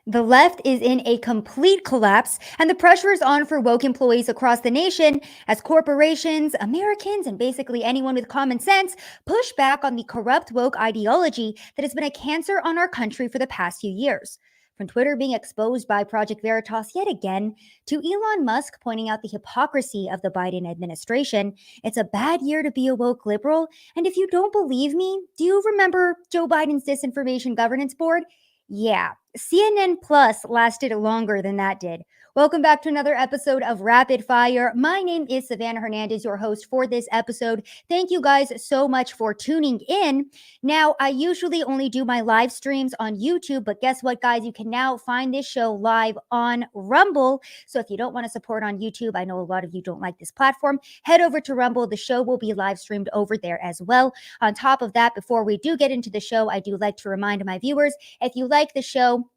The left is in a complete collapse, and the pressure is on for woke employees across the nation as corporations, Americans, and basically anyone with common sense push back on the corrupt woke ideology that has been a cancer on our country for the past few years. From Twitter being exposed by Project Veritas yet again, to Elon Musk pointing out the hypocrisy of the Biden administration, it's a bad year to be a woke liberal. And if you don't believe me, do you remember Joe Biden's Disinformation Governance Board? Yeah, CNN Plus lasted longer than that did. Welcome back to another episode of Rapid Fire. My name is Savannah Hernandez, your host for this episode. Thank you guys so much for tuning in. Now, I usually only do my live streams on YouTube, but guess what, guys? You can now find this show live on Rumble. So if you don't want to support on YouTube, I know a lot of you don't like this platform, head over to Rumble. The show will be live streamed over there as well. On top of that, before we do get into the show, I do like to remind my viewers, if you like the show,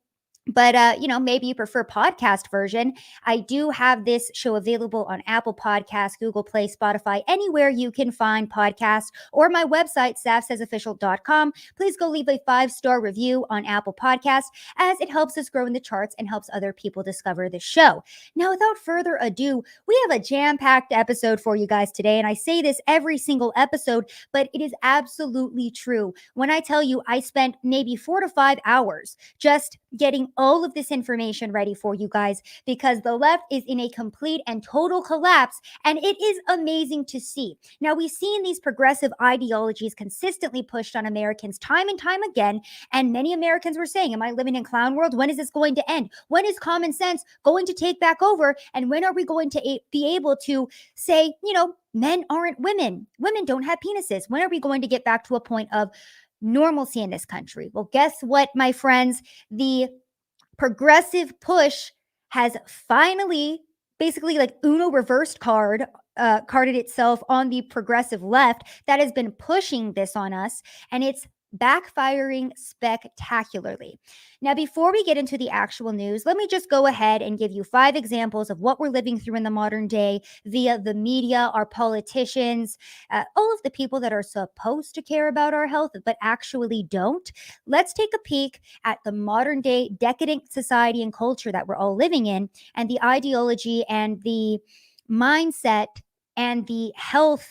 but maybe you prefer podcast version, I do have this show available on Apple Podcasts, Google Play, Spotify, anywhere you can find podcasts, or my website, savsaysofficial.com. Please go leave a 5-star review on Apple Podcasts, as it helps us grow in the charts and helps other people discover the show. Now, without further ado, we have a jam-packed episode for you guys today, and I say this every single episode, but it is absolutely true when I tell you I spent maybe 4 to 5 hours just getting all of this information ready for you guys, because the left is in a complete and total collapse, and it is amazing to see. Now, we've seen these progressive ideologies consistently pushed on Americans time and time again, and many Americans were saying, am I living in clown world? When is this going to end? When is common sense going to take back over? And when are we going to be able to say, men aren't women? Women don't have penises. When are we going to get back to a point of normalcy in this country? Well, guess what, my friends? The progressive push has finally, basically like Uno reversed carded itself on the progressive left that has been pushing this on us, and it's backfiring spectacularly. Now, before we get into the actual news, let me just go ahead and give you 5 examples of what we're living through in the modern day via the media, our politicians, all of the people that are supposed to care about our health but actually don't. Let's take a peek at the modern day decadent society and culture that we're all living in, and the ideology and the mindset and the health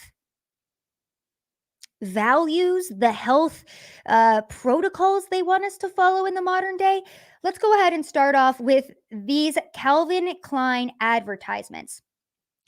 values, the health protocols they want us to follow in the modern day. Let's go ahead and start off with these Calvin Klein advertisements.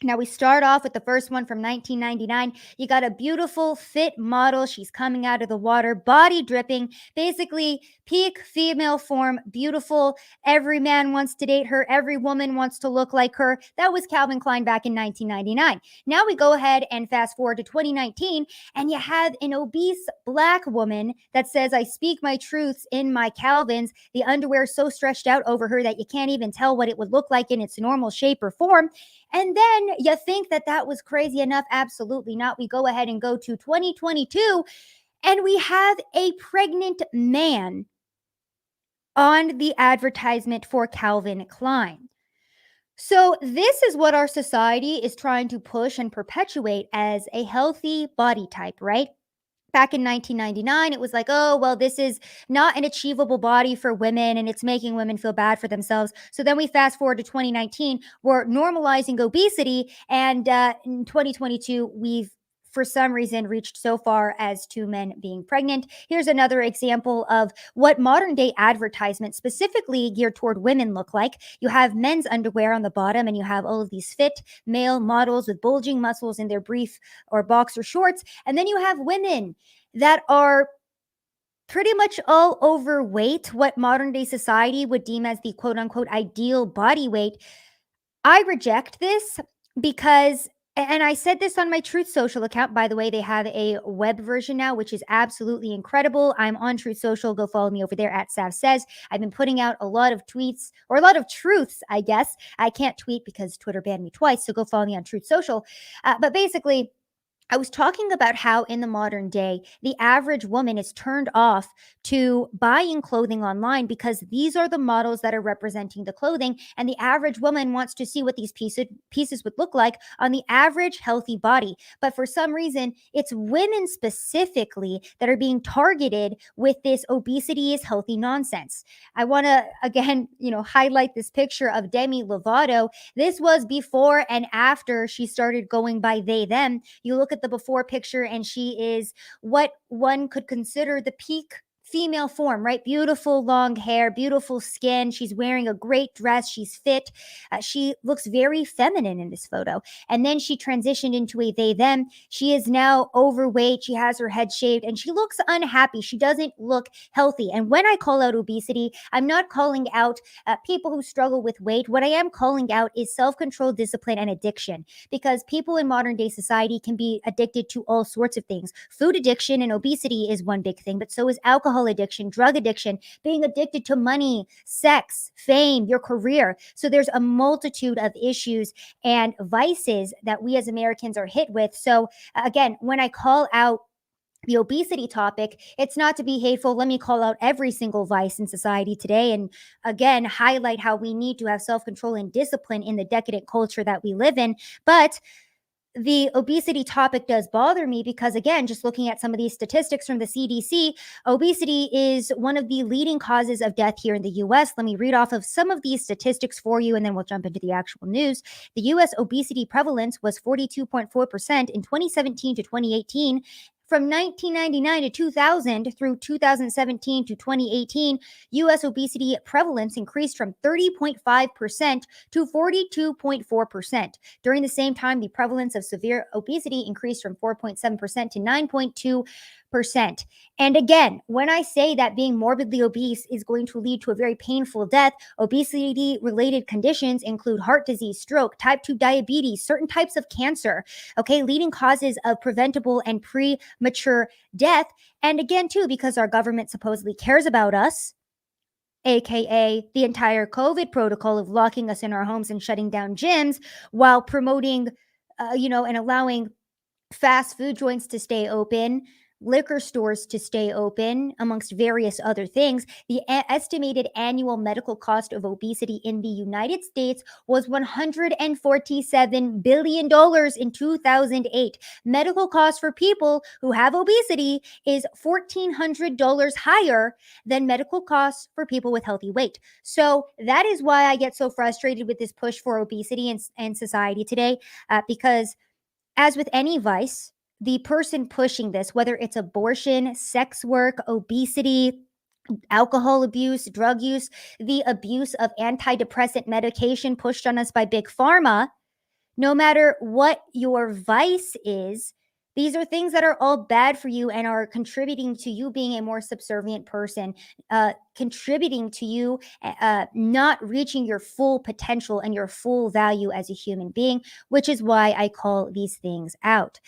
Now, we start off with the first one from 1999. You got a beautiful, fit model. She's coming out of the water, body dripping, basically peak female form, beautiful. Every man wants to date her. Every woman wants to look like her. That was Calvin Klein back in 1999. Now we go ahead and fast forward to 2019, and you have an obese black woman that says, I speak my truths in my Calvins. The underwear is so stretched out over her that you can't even tell what it would look like in its normal shape or form. And then you think that that was crazy enough? Absolutely not. We go ahead and go to 2022, and we have a pregnant man on the advertisement for Calvin Klein. So this is what our society is trying to push and perpetuate as a healthy body type, right? Back in 1999, it was like, oh, well, this is not an achievable body for women, and it's making women feel bad for themselves. So then we fast forward to 2019, we're normalizing obesity, and in 2022, we've for some reason reached so far as 2 men being pregnant. Here's another example of what modern day advertisements specifically geared toward women look like. You have men's underwear on the bottom, and you have all of these fit male models with bulging muscles in their brief or boxer shorts. And then you have women that are pretty much all overweight, what modern day society would deem as the quote unquote ideal body weight. I reject this because, and I said this on my Truth Social account, by the way, they have a web version now, which is absolutely incredible. I'm on Truth Social. Go follow me over there at Sav Says. I've been putting out a lot of tweets, or a lot of truths, I guess. I can't tweet because Twitter banned me twice, so go follow me on Truth Social. But basically, I was talking about how in the modern day, the average woman is turned off to buying clothing online because these are the models that are representing the clothing. And the average woman wants to see what these pieces would look like on the average healthy body. But for some reason, it's women specifically that are being targeted with this obesity is healthy nonsense. I want to, again, highlight this picture of Demi Lovato. This was before and after she started going by they, them. You look at the before picture and she is what one could consider the peak female form, right? Beautiful long hair, beautiful skin. She's wearing a great dress. She's fit. She looks very feminine in this photo. And then she transitioned into a they, them. She is now overweight. She has her head shaved and she looks unhappy. She doesn't look healthy. And when I call out obesity, I'm not calling out people who struggle with weight. What I am calling out is self-control, discipline, and addiction, because people in modern day society can be addicted to all sorts of things. Food addiction and obesity is one big thing, but so is alcohol addiction, drug addiction, being addicted to money, sex, fame, your career. So there's a multitude of issues and vices that we as Americans are hit with. So again, when I call out the obesity topic, it's not to be hateful. Let me call out every single vice in society today and again highlight how we need to have self-control and discipline in the decadent culture that we live in. But the obesity topic does bother me because, again, just looking at some of these statistics from the CDC, obesity is one of the leading causes of death here in the US. Let me read off of some of these statistics for you, and then we'll jump into the actual news. The US obesity prevalence was 42.4% in 2017 to 2018. From 1999 to 2000 through 2017 to 2018, US obesity prevalence increased from 30.5% to 42.4%. During the same time, the prevalence of severe obesity increased from 4.7% to 9.2%. And again, when I say that being morbidly obese is going to lead to a very painful death, obesity-related conditions include heart disease, stroke, type 2 diabetes, certain types of cancer, okay, leading causes of preventable and premature death. And again, too, because our government supposedly cares about us, aka the entire COVID protocol of locking us in our homes and shutting down gyms while promoting, and allowing fast food joints to stay open, liquor stores to stay open, amongst various other things. The estimated annual medical cost of obesity in the United States was $147 billion in 2008. Medical costs for people who have obesity is $1,400 higher than medical costs for people with healthy weight. So that is why I get so frustrated with this push for obesity in society today, because as with any vice, the person pushing this, whether it's abortion, sex work, obesity, alcohol abuse, drug use, the abuse of antidepressant medication pushed on us by Big Pharma, no matter what your vice is, these are things that are all bad for you and are contributing to you being a more subservient person, contributing to you not reaching your full potential and your full value as a human being, which is why I call these things out.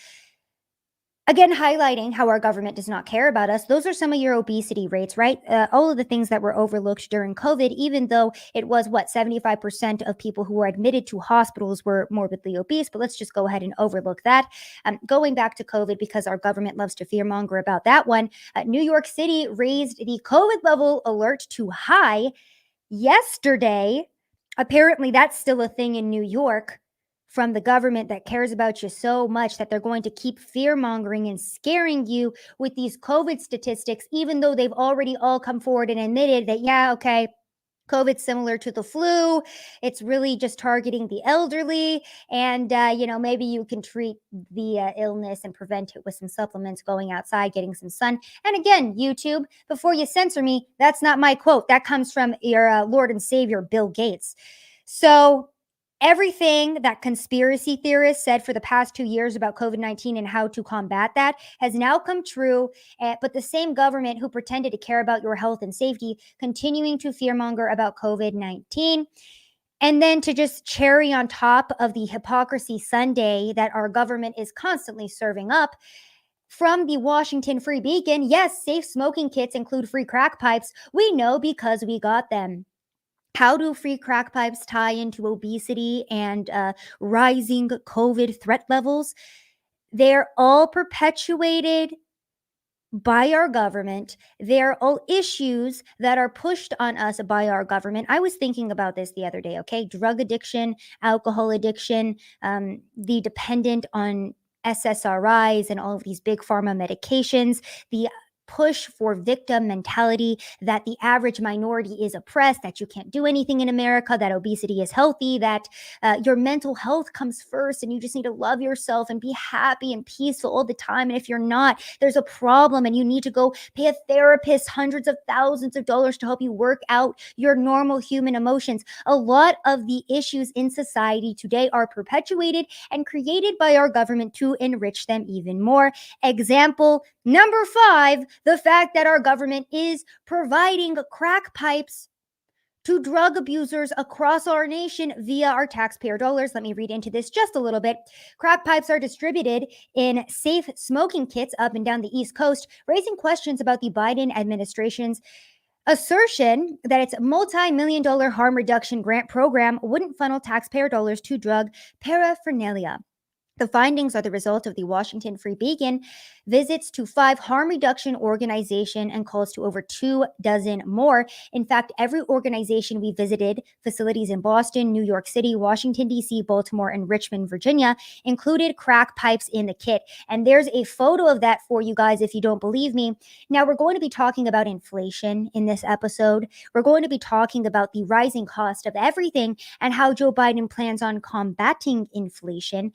Again, highlighting how our government does not care about us. Those are some of your obesity rates, right? All of the things that were overlooked during COVID, even though it was 75% of people who were admitted to hospitals were morbidly obese. But let's just go ahead and overlook that. Going back to COVID, because our government loves to fearmonger about that one, New York City raised the COVID level alert to high yesterday. Apparently, that's still a thing in New York from the government that cares about you so much that they're going to keep fear mongering and scaring you with these COVID statistics, even though they've already all come forward and admitted that, yeah, okay, COVID's similar to the flu. It's really just targeting the elderly. And, maybe you can treat the illness and prevent it with some supplements, going outside, getting some sun. And again, YouTube, before you censor me, that's not my quote. That comes from your Lord and Savior, Bill Gates. So everything that conspiracy theorists said for the past 2 years about COVID-19 and how to combat that has now come true. But the same government who pretended to care about your health and safety, continuing to fearmonger about COVID-19. And then to just cherry on top of the hypocrisy sundae that our government is constantly serving up, from the Washington Free Beacon, yes, safe smoking kits include free crack pipes. We know because we got them. How do free crack pipes tie into obesity and rising COVID threat levels? They're all perpetuated by our government. They're all issues that are pushed on us by our government. I was thinking about this the other day, okay? Drug addiction, alcohol addiction, the dependent on SSRIs and all of these big pharma medications, the push for victim mentality, that the average minority is oppressed, that you can't do anything in America, that obesity is healthy, that your mental health comes first and you just need to love yourself and be happy and peaceful all the time. And if you're not, there's a problem and you need to go pay a therapist hundreds of thousands of dollars to help you work out your normal human emotions. A lot of the issues in society today are perpetuated and created by our government to enrich them even more. Example number 5, the fact that our government is providing crack pipes to drug abusers across our nation via our taxpayer dollars. Let me read into this just a little bit. Crack pipes are distributed in safe smoking kits up and down the East Coast, raising questions about the Biden administration's assertion that its multi-million-dollar harm reduction grant program wouldn't funnel taxpayer dollars to drug paraphernalia. The findings are the result of the Washington Free Beacon visits to 5 harm reduction organizations and calls to over 24 more. In fact, every organization we visited, facilities in Boston, New York City, Washington, D.C., Baltimore, and Richmond, Virginia, included crack pipes in the kit. And there's a photo of that for you guys if you don't believe me. Now, we're going to be talking about inflation in this episode. We're going to be talking about the rising cost of everything and how Joe Biden plans on combating inflation.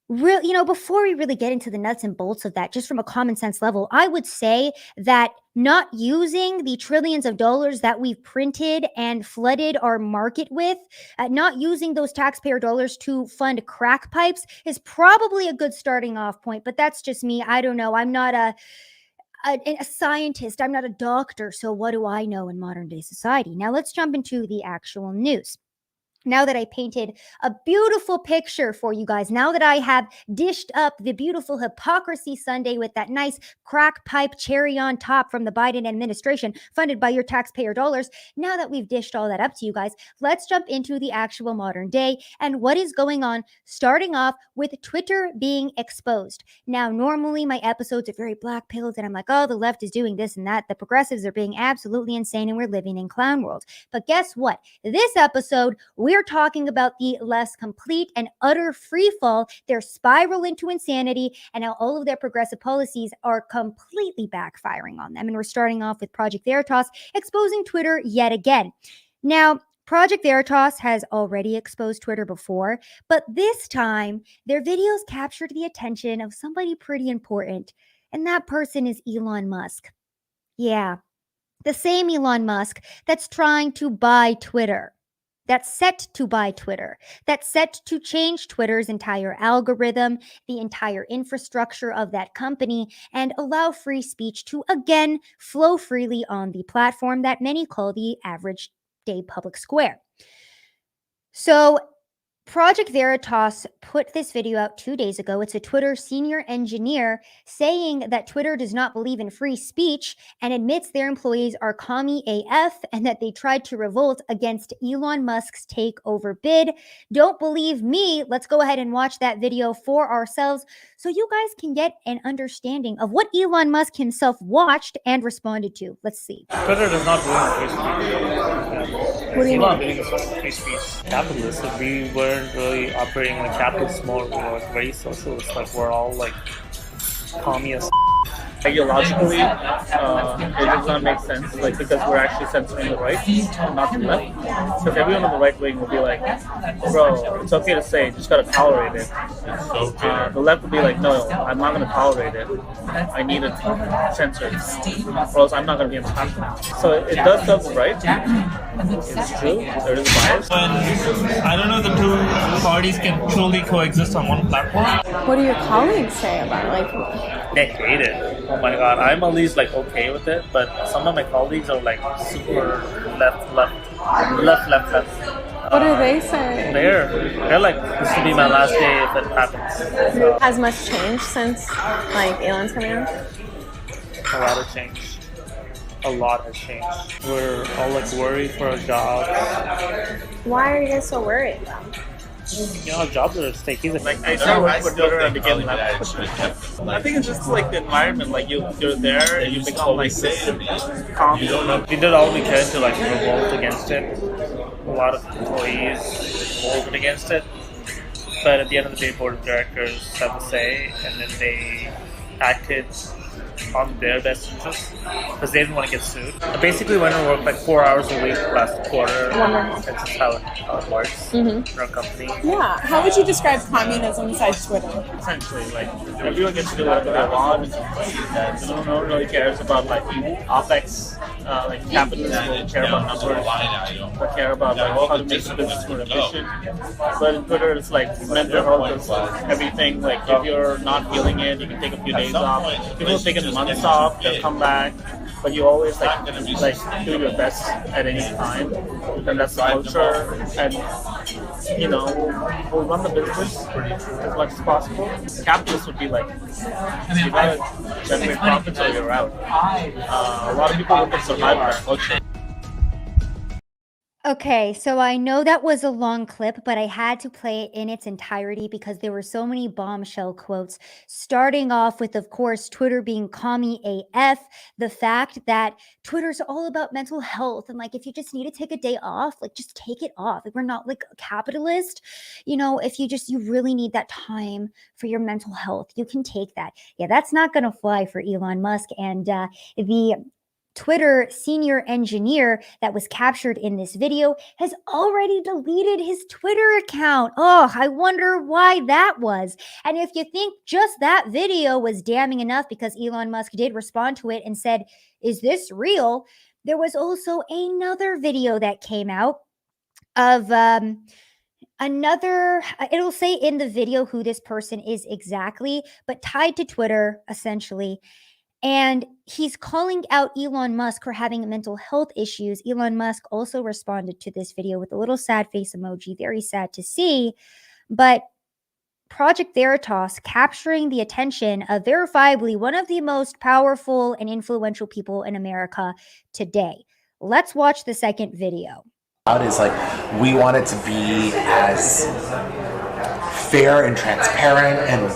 Before we really get into the nuts and bolts of that, just from a common sense level, I would say that not using the trillions of dollars that we've printed and flooded our market with, not using those taxpayer dollars to fund crack pipes is probably a good starting off point. But that's just me. I don't know. I'm not a scientist. I'm not a doctor. So what do I know in modern day society? Now let's jump into the actual news. Now that I painted a beautiful picture for you guys, now that I have dished up the beautiful hypocrisy sundae with that nice crack pipe cherry on top from the Biden administration funded by your taxpayer dollars, now that we've dished all that up to you guys, let's jump into the actual modern day and what is going on, starting off with Twitter being exposed. Now, normally my episodes are very black-pilled and I'm like, oh, the left is doing this and that. The progressives are being absolutely insane and we're living in clown world. But guess what? This episode, we're talking about the less complete and utter free fall, their spiral into insanity, and how all of their progressive policies are completely backfiring on them. And we're starting off with Project Veritas exposing Twitter yet again. Now, Project Veritas has already exposed Twitter before, but this time their videos captured the attention of somebody pretty important, and that person is Elon Musk. Yeah, the same Elon Musk that's trying to buy Twitter. That's set to buy Twitter, that's set to change Twitter's entire algorithm, the entire infrastructure of that company, and allow free speech to again flow freely on the platform that many call the average day public square. So Project Veritas put this video out 2 days ago. It's a Twitter senior engineer saying that Twitter does not believe in free speech and admits their employees are commie AF and that they tried to revolt against Elon Musk's takeover bid. Don't believe me? Let's go ahead and watch that video for ourselves so you guys can get an understanding of what Elon Musk himself watched and responded to. Let's see. Twitter does not believe in free speech. What do you Elon mean? believes in free speech. Capitalists, if we weren't really operating like capitalist mode, we were very socialist. Like we're all like communist. Ideologically, it does not make sense, like, because we're actually censoring the right, not the left. Because everyone on the right wing will be like, bro, it's okay to say, just gotta tolerate it. The left will be like, no, I'm not gonna tolerate it. I need it censored, or else I'm not gonna be on the platform. So it does serve the right. It's true, there is a bias. But I don't know, the two parties can truly coexist on one platform. What do your colleagues say about it? They hate it. Oh my god, I'm at least like okay with it, but some of my colleagues are like super left. What do they say? They're like, this will be my last day if it happens. So, Has much changed since like Elon's coming out? a lot has changed. A lot has changed. We're all like worried for our jobs. Why are you guys so worried though? jobs are at stake. He's Like I started working for Twitter and became left. I think it's just like the environment. Like you're there, and you become like calm. We did all we could to like revolt against it. A lot of employees revolted against it, but at the end of the day, board of directors have a say, and then they acted on their best interest because they didn't want to get sued. I basically went and worked like 4 hours a week last quarter. That's just how it works in our company. Yeah. How would you describe communism besides Twitter? Essentially, like everyone gets to do whatever they want. And no one really cares about like OPEX. Like capitalists don't care about numbers, but care about like how to make the business more efficient. But in Twitter, it's like mental health is everything. Like if you're not feeling it, you can take a few days off. People have taken months off, they'll come back, but you always like do your best at any time, and that's the culture. And we'll run the business as much as possible. Capitalists would be like, you gotta generate profits or you're out. A lot of people wouldn't survive that culture. Okay, so I know that was a long clip, but I had to play it in its entirety because there were so many bombshell quotes, starting off with, of course, Twitter being commie AF, the fact that Twitter's all about mental health, and like, if you just need to take a day off, like, just take it off. Like, we're not like a capitalist. If you really need that time for your mental health, you can take that. Yeah, that's not going to fly for Elon Musk. And the Twitter senior engineer that was captured in this video has already deleted his Twitter account. Oh, I wonder why that was. And if you think just that video was damning enough because Elon Musk did respond to it and said, "Is this real?" There was also another video that came out of it'll say in the video who this person is exactly, but tied to Twitter essentially. And he's calling out Elon Musk for having mental health issues. Elon Musk also responded to this video with a little sad face emoji, very sad to see. But Project Veritas capturing the attention of verifiably one of the most powerful and influential people in America today. Let's watch the second video. Is like, we want it to be as fair and transparent and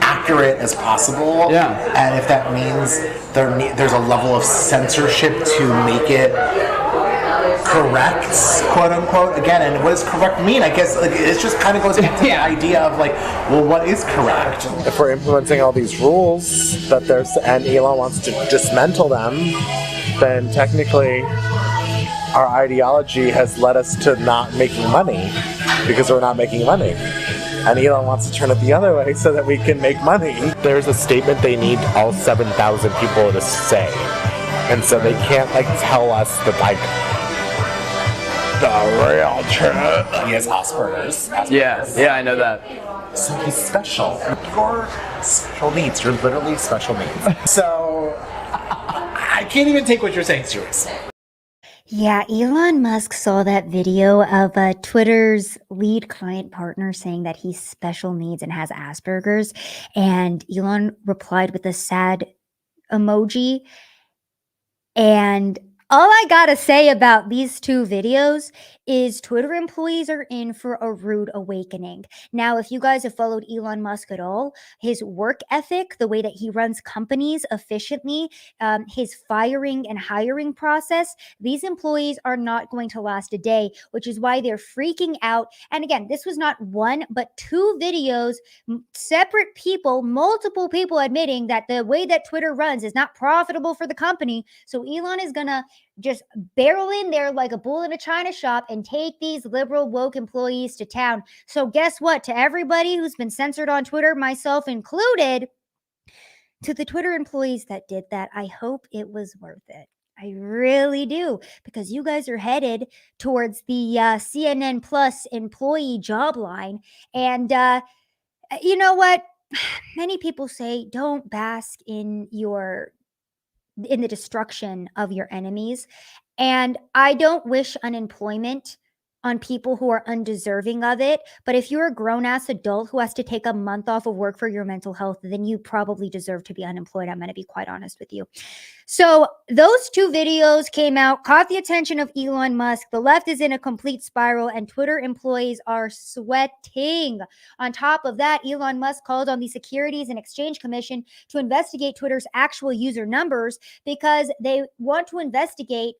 accurate as possible. Yeah. And if that means there's a level of censorship to make it correct, quote unquote. Again, and what does correct mean? I guess like, it just kind of goes back to the idea of like, well, what is correct? If we're implementing all these rules and Elon wants to dismantle them, then technically our ideology has led us to not making money because we're not making money. And Elon wants to turn it the other way so that we can make money. There's a statement they need all 7,000 people to say. And so they can't tell us that the real truth. He has Asperger's. Yeah, I know that. So he's special. You're special needs. You're literally special needs. So I can't even take what you're saying seriously. Yeah, Elon Musk saw that video of Twitter's lead client partner saying that he's special needs and has Asperger's, and Elon replied with a sad emoji. And all I gotta say about these two videos is Twitter employees are in for a rude awakening. Now, if you guys have followed Elon Musk at all, his work ethic, the way that he runs companies efficiently, his firing and hiring process, these employees are not going to last a day, which is why they're freaking out. And again, this was not one, but two videos, separate people, multiple people admitting that the way that Twitter runs is not profitable for the company. So Elon is gonna just barrel in there like a bull in a china shop and take these liberal woke employees to town. So guess what? To everybody who's been censored on Twitter, myself included, to the Twitter employees that did that, I hope it was worth it. I really do, because you guys are headed towards the CNN Plus employee job line. And you know what? Many people say don't bask in the destruction of your enemies. And I don't wish unemployment on people who are undeserving of it. But if you're a grown-ass adult who has to take a month off of work for your mental health, then you probably deserve to be unemployed. I'm going to be quite honest with you. So those two videos came out, caught the attention of Elon Musk. The left is in a complete spiral, and Twitter employees are sweating. On top of that, Elon Musk called on the Securities and Exchange Commission to investigate Twitter's actual user numbers because they want to investigate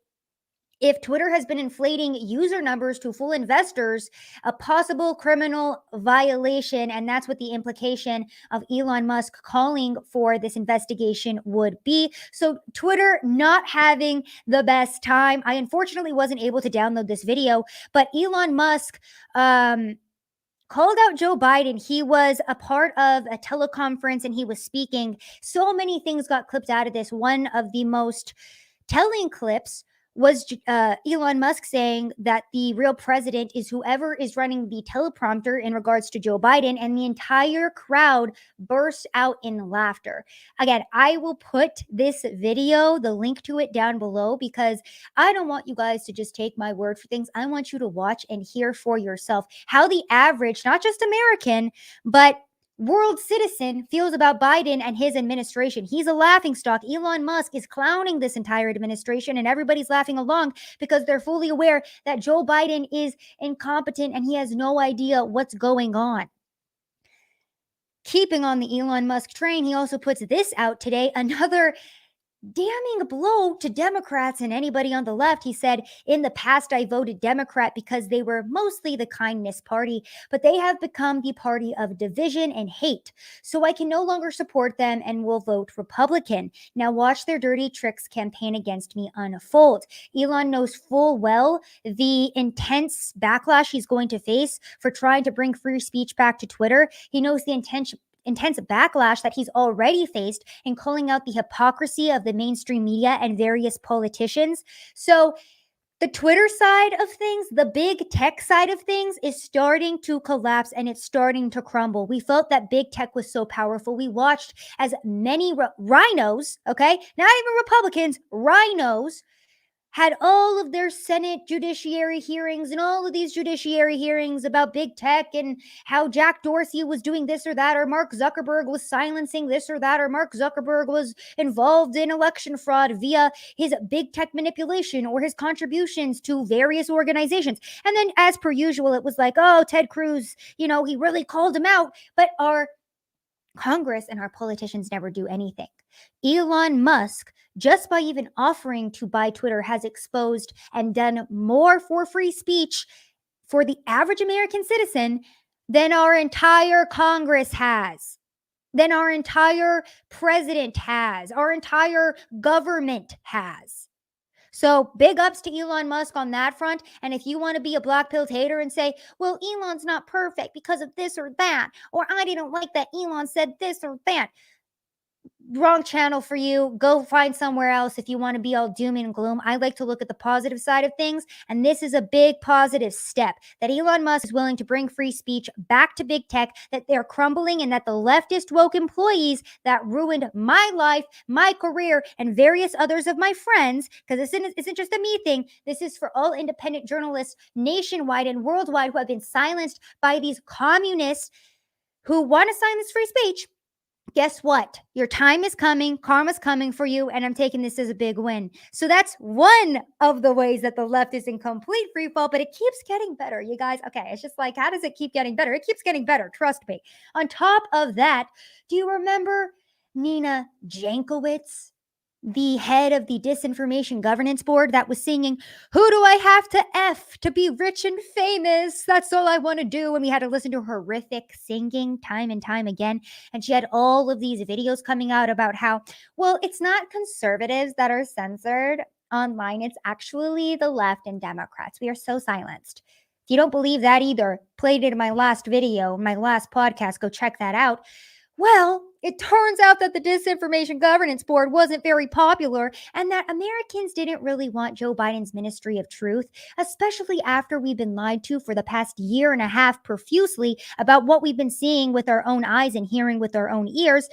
if Twitter has been inflating user numbers to fool investors, a possible criminal violation. And that's what the implication of Elon Musk calling for this investigation would be. So Twitter not having the best time. I unfortunately wasn't able to download this video, but Elon Musk called out Joe Biden. He was a part of a teleconference and he was speaking. So many things got clipped out of this. One of the most telling clips was Elon Musk saying that the real president is whoever is running the teleprompter in regards to Joe Biden, and the entire crowd burst out in laughter. Again, I will put this video, the link to it, down below because I don't want you guys to just take my word for things. I want you to watch and hear for yourself how the average, not just American, but world citizen feels about Biden and his administration. He's a laughingstock. Elon Musk is clowning this entire administration, and everybody's laughing along because they're fully aware that Joe Biden is incompetent and he has no idea what's going on. Keeping on the Elon Musk train, he also puts this out today, another damning blow to Democrats and anybody on the left. He said, in the past, I voted Democrat because they were mostly the kindness party, but they have become the party of division and hate. So I can no longer support them and will vote Republican. Now watch their dirty tricks campaign against me unfold. Elon knows full well the intense backlash he's going to face for trying to bring free speech back to Twitter. He knows the intense backlash that he's already faced in calling out the hypocrisy of the mainstream media and various politicians. So the Twitter side of things, the big tech side of things is starting to collapse and it's starting to crumble. We felt that big tech was so powerful. We watched as many rhinos, okay, not even Republicans, rhinos, had all of their Senate judiciary hearings and all of these judiciary hearings about big tech and how Jack Dorsey was doing this or that, or Mark Zuckerberg was silencing this or that, or Mark Zuckerberg was involved in election fraud via his big tech manipulation or his contributions to various organizations. And then, as per usual, it was like, oh, Ted Cruz, he really called him out. But our Congress and our politicians never do anything. Elon Musk, just by even offering to buy Twitter, has exposed and done more for free speech for the average American citizen than our entire Congress has, than our entire president has, our entire government has. So big ups to Elon Musk on that front. And if you want to be a black-pilled hater and say, well, Elon's not perfect because of this or that, or I didn't like that Elon said this or that, wrong channel for you. Go find somewhere else if you want to be all doom and gloom. I like to look at the positive side of things, and this is a big positive step that Elon Musk is willing to bring free speech back to big tech, that they're crumbling, and that the leftist woke employees that ruined my life, my career, and various others of my friends, because this isn't just a me thing. This is for all independent journalists nationwide and worldwide who have been silenced by these communists who want to silence free speech. Guess what? Your time is coming. Karma's coming for you. And I'm taking this as a big win. So that's one of the ways that the left is in complete free fall, but it keeps getting better, you guys. Okay. It's just like, how does it keep getting better? It keeps getting better. Trust me. On top of that, do you remember Nina Jankowicz, the head of the Disinformation Governance Board, that was singing, who do I have to F to be rich and famous? That's all I want to do. And we had to listen to horrific singing time and time again. And she had all of these videos coming out about how, well, it's not conservatives that are censored online. It's actually the left and Democrats. We are so silenced. If you don't believe that either, played it in my last video, my last podcast, go check that out. Well, it turns out that the Disinformation Governance Board wasn't very popular and that Americans didn't really want Joe Biden's Ministry of Truth, especially after we've been lied to for the past year and a half profusely about what we've been seeing with our own eyes and hearing with our own ears.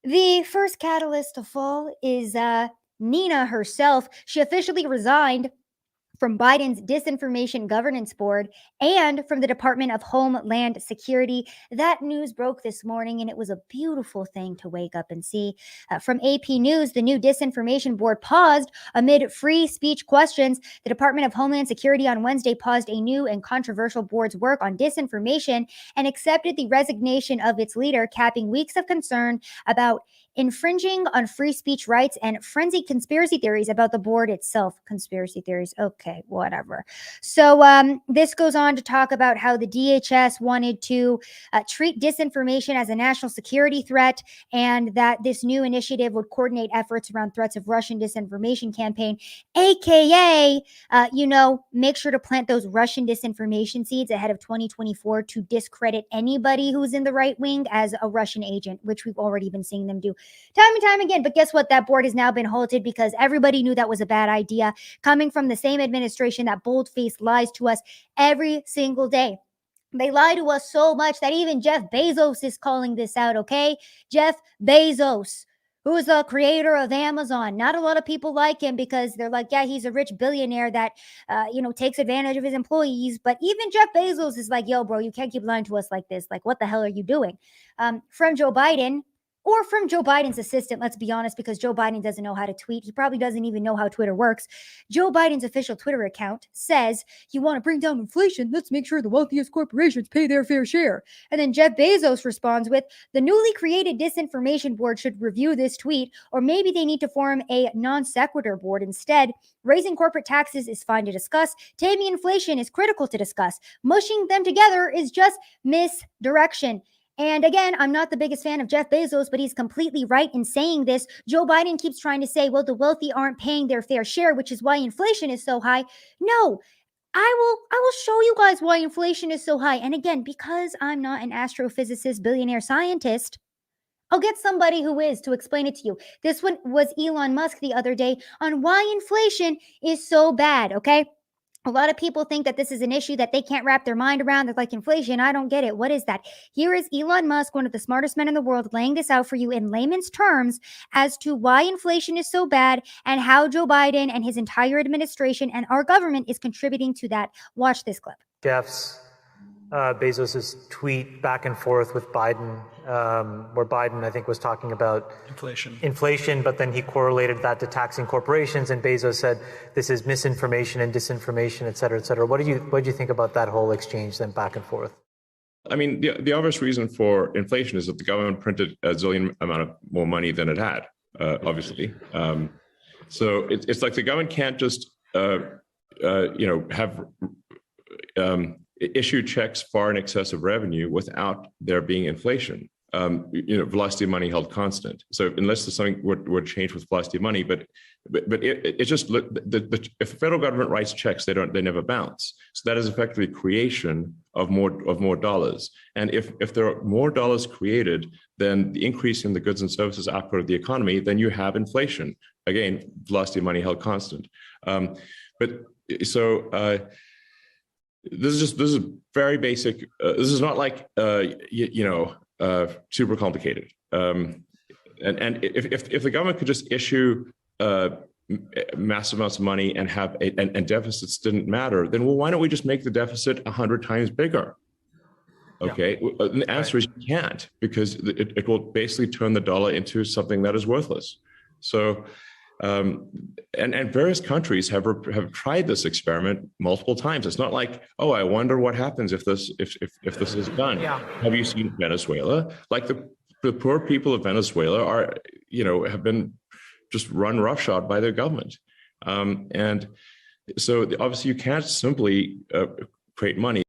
The first catalyst to fall is Nina herself. She officially resigned from Biden's Disinformation Governance Board and from the Department of Homeland Security. That news broke this morning, and it was a beautiful thing to wake up and see. From AP News, the new Disinformation Board paused amid free speech questions. The Department of Homeland Security on Wednesday paused a new and controversial board's work on disinformation and accepted the resignation of its leader, capping weeks of concern about infringing on free speech rights and frenzied conspiracy theories about the board itself. Conspiracy theories, okay, whatever. So this goes on to talk about how the DHS wanted to treat disinformation as a national security threat, and that this new initiative would coordinate efforts around threats of Russian disinformation campaign, aka, make sure to plant those Russian disinformation seeds ahead of 2024 to discredit anybody who's in the right wing as a Russian agent, which we've already been seeing them do time and time again. But guess what? That board has now been halted because everybody knew that was a bad idea, coming from the same administration that bold-faced lies to us every single day. They lie to us so much that even Jeff Bezos is calling this out, okay? Jeff Bezos, who is the creator of Amazon. Not a lot of people like him because they're like, yeah, he's a rich billionaire that, takes advantage of his employees. But even Jeff Bezos is like, yo, bro, you can't keep lying to us like this. Like, what the hell are you doing? From Joe Biden, or from Joe Biden's assistant, let's be honest, because Joe Biden doesn't know how to tweet. He probably doesn't even know how Twitter works. Joe Biden's official Twitter account says, you want to bring down inflation? Let's make sure the wealthiest corporations pay their fair share. And then Jeff Bezos responds with, the newly created disinformation board should review this tweet, or maybe they need to form a non sequitur board instead. Raising corporate taxes is fine to discuss. Taming inflation is critical to discuss. Mushing them together is just misdirection. And again, I'm not the biggest fan of Jeff Bezos, but he's completely right in saying this. Joe Biden keeps trying to say, well, the wealthy aren't paying their fair share, which is why inflation is so high. No, I will show you guys why inflation is so high. And again, because I'm not an astrophysicist, billionaire scientist, I'll get somebody who is to explain it to you. This one was Elon Musk the other day on why inflation is so bad, okay? A lot of people think that this is an issue that they can't wrap their mind around. They're like, inflation, I don't get it. What is that? Here is Elon Musk, one of the smartest men in the world, laying this out for you in layman's terms as to why inflation is so bad and how Joe Biden and his entire administration and our government is contributing to that. Watch this clip. Jeff's Bezos's tweet back and forth with Biden, where Biden, I think, was talking about inflation, but then he correlated that to taxing corporations, and Bezos said this is misinformation and disinformation, et cetera, et cetera. What do you think about that whole exchange then back and forth? I mean, the obvious reason for inflation is that the government printed a zillion amount of more money than it had, obviously. So it's like the government can't just issue checks far in excess of revenue without there being inflation. Velocity of money held constant. So unless there's something would change with velocity of money, but it's just if the federal government writes checks, they never bounce. So that is effectively creation of more dollars. And if there are more dollars created than the increase in the goods and services output of the economy, then you have inflation. Again, velocity of money held constant. This is very basic. This is not like super complicated. And if the government could just issue massive amounts of money and have and deficits didn't matter, then why don't we just make the deficit 100 times bigger? Okay, yeah. The answer is you can't, because it will basically turn the dollar into something that is worthless. So. And various countries have tried this experiment multiple times. It's not like, oh, I wonder what happens if this is done. Yeah. Have you seen Venezuela? Like the poor people of Venezuela have been just run roughshod by their government. And so obviously you can't simply create money.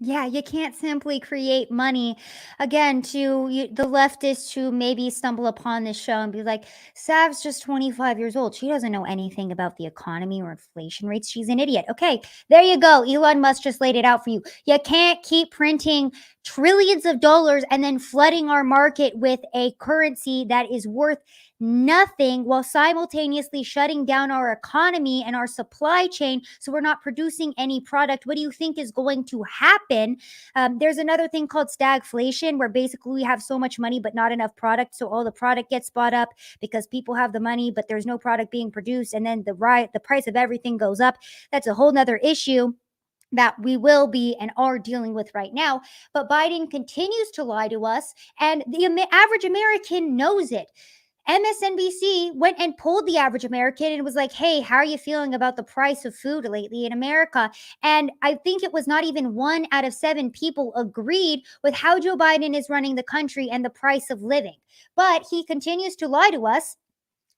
Yeah, you can't simply create money. Again, to the leftists who maybe stumble upon this show and be like, Sav's just 25 years old. She doesn't know anything about the economy or inflation rates. She's an idiot. Okay, there you go. Elon Musk just laid it out for you. You can't keep printing trillions of dollars and then flooding our market with a currency that is worth nothing while simultaneously shutting down our economy and our supply chain so we're not producing any product, what do you think is going to happen? There's another thing called stagflation, where basically we have so much money but not enough product, so all the product gets bought up because people have the money but there's no product being produced, and then the price of everything goes up. That's a whole nother issue that we will be and are dealing with right now. But Biden continues to lie to us, and the average American knows it. MSNBC went and polled the average American and was like, hey, how are you feeling about the price of food lately in America? And I think it was not even 1 out of 7 people agreed with how Joe Biden is running the country and the price of living. But he continues to lie to us.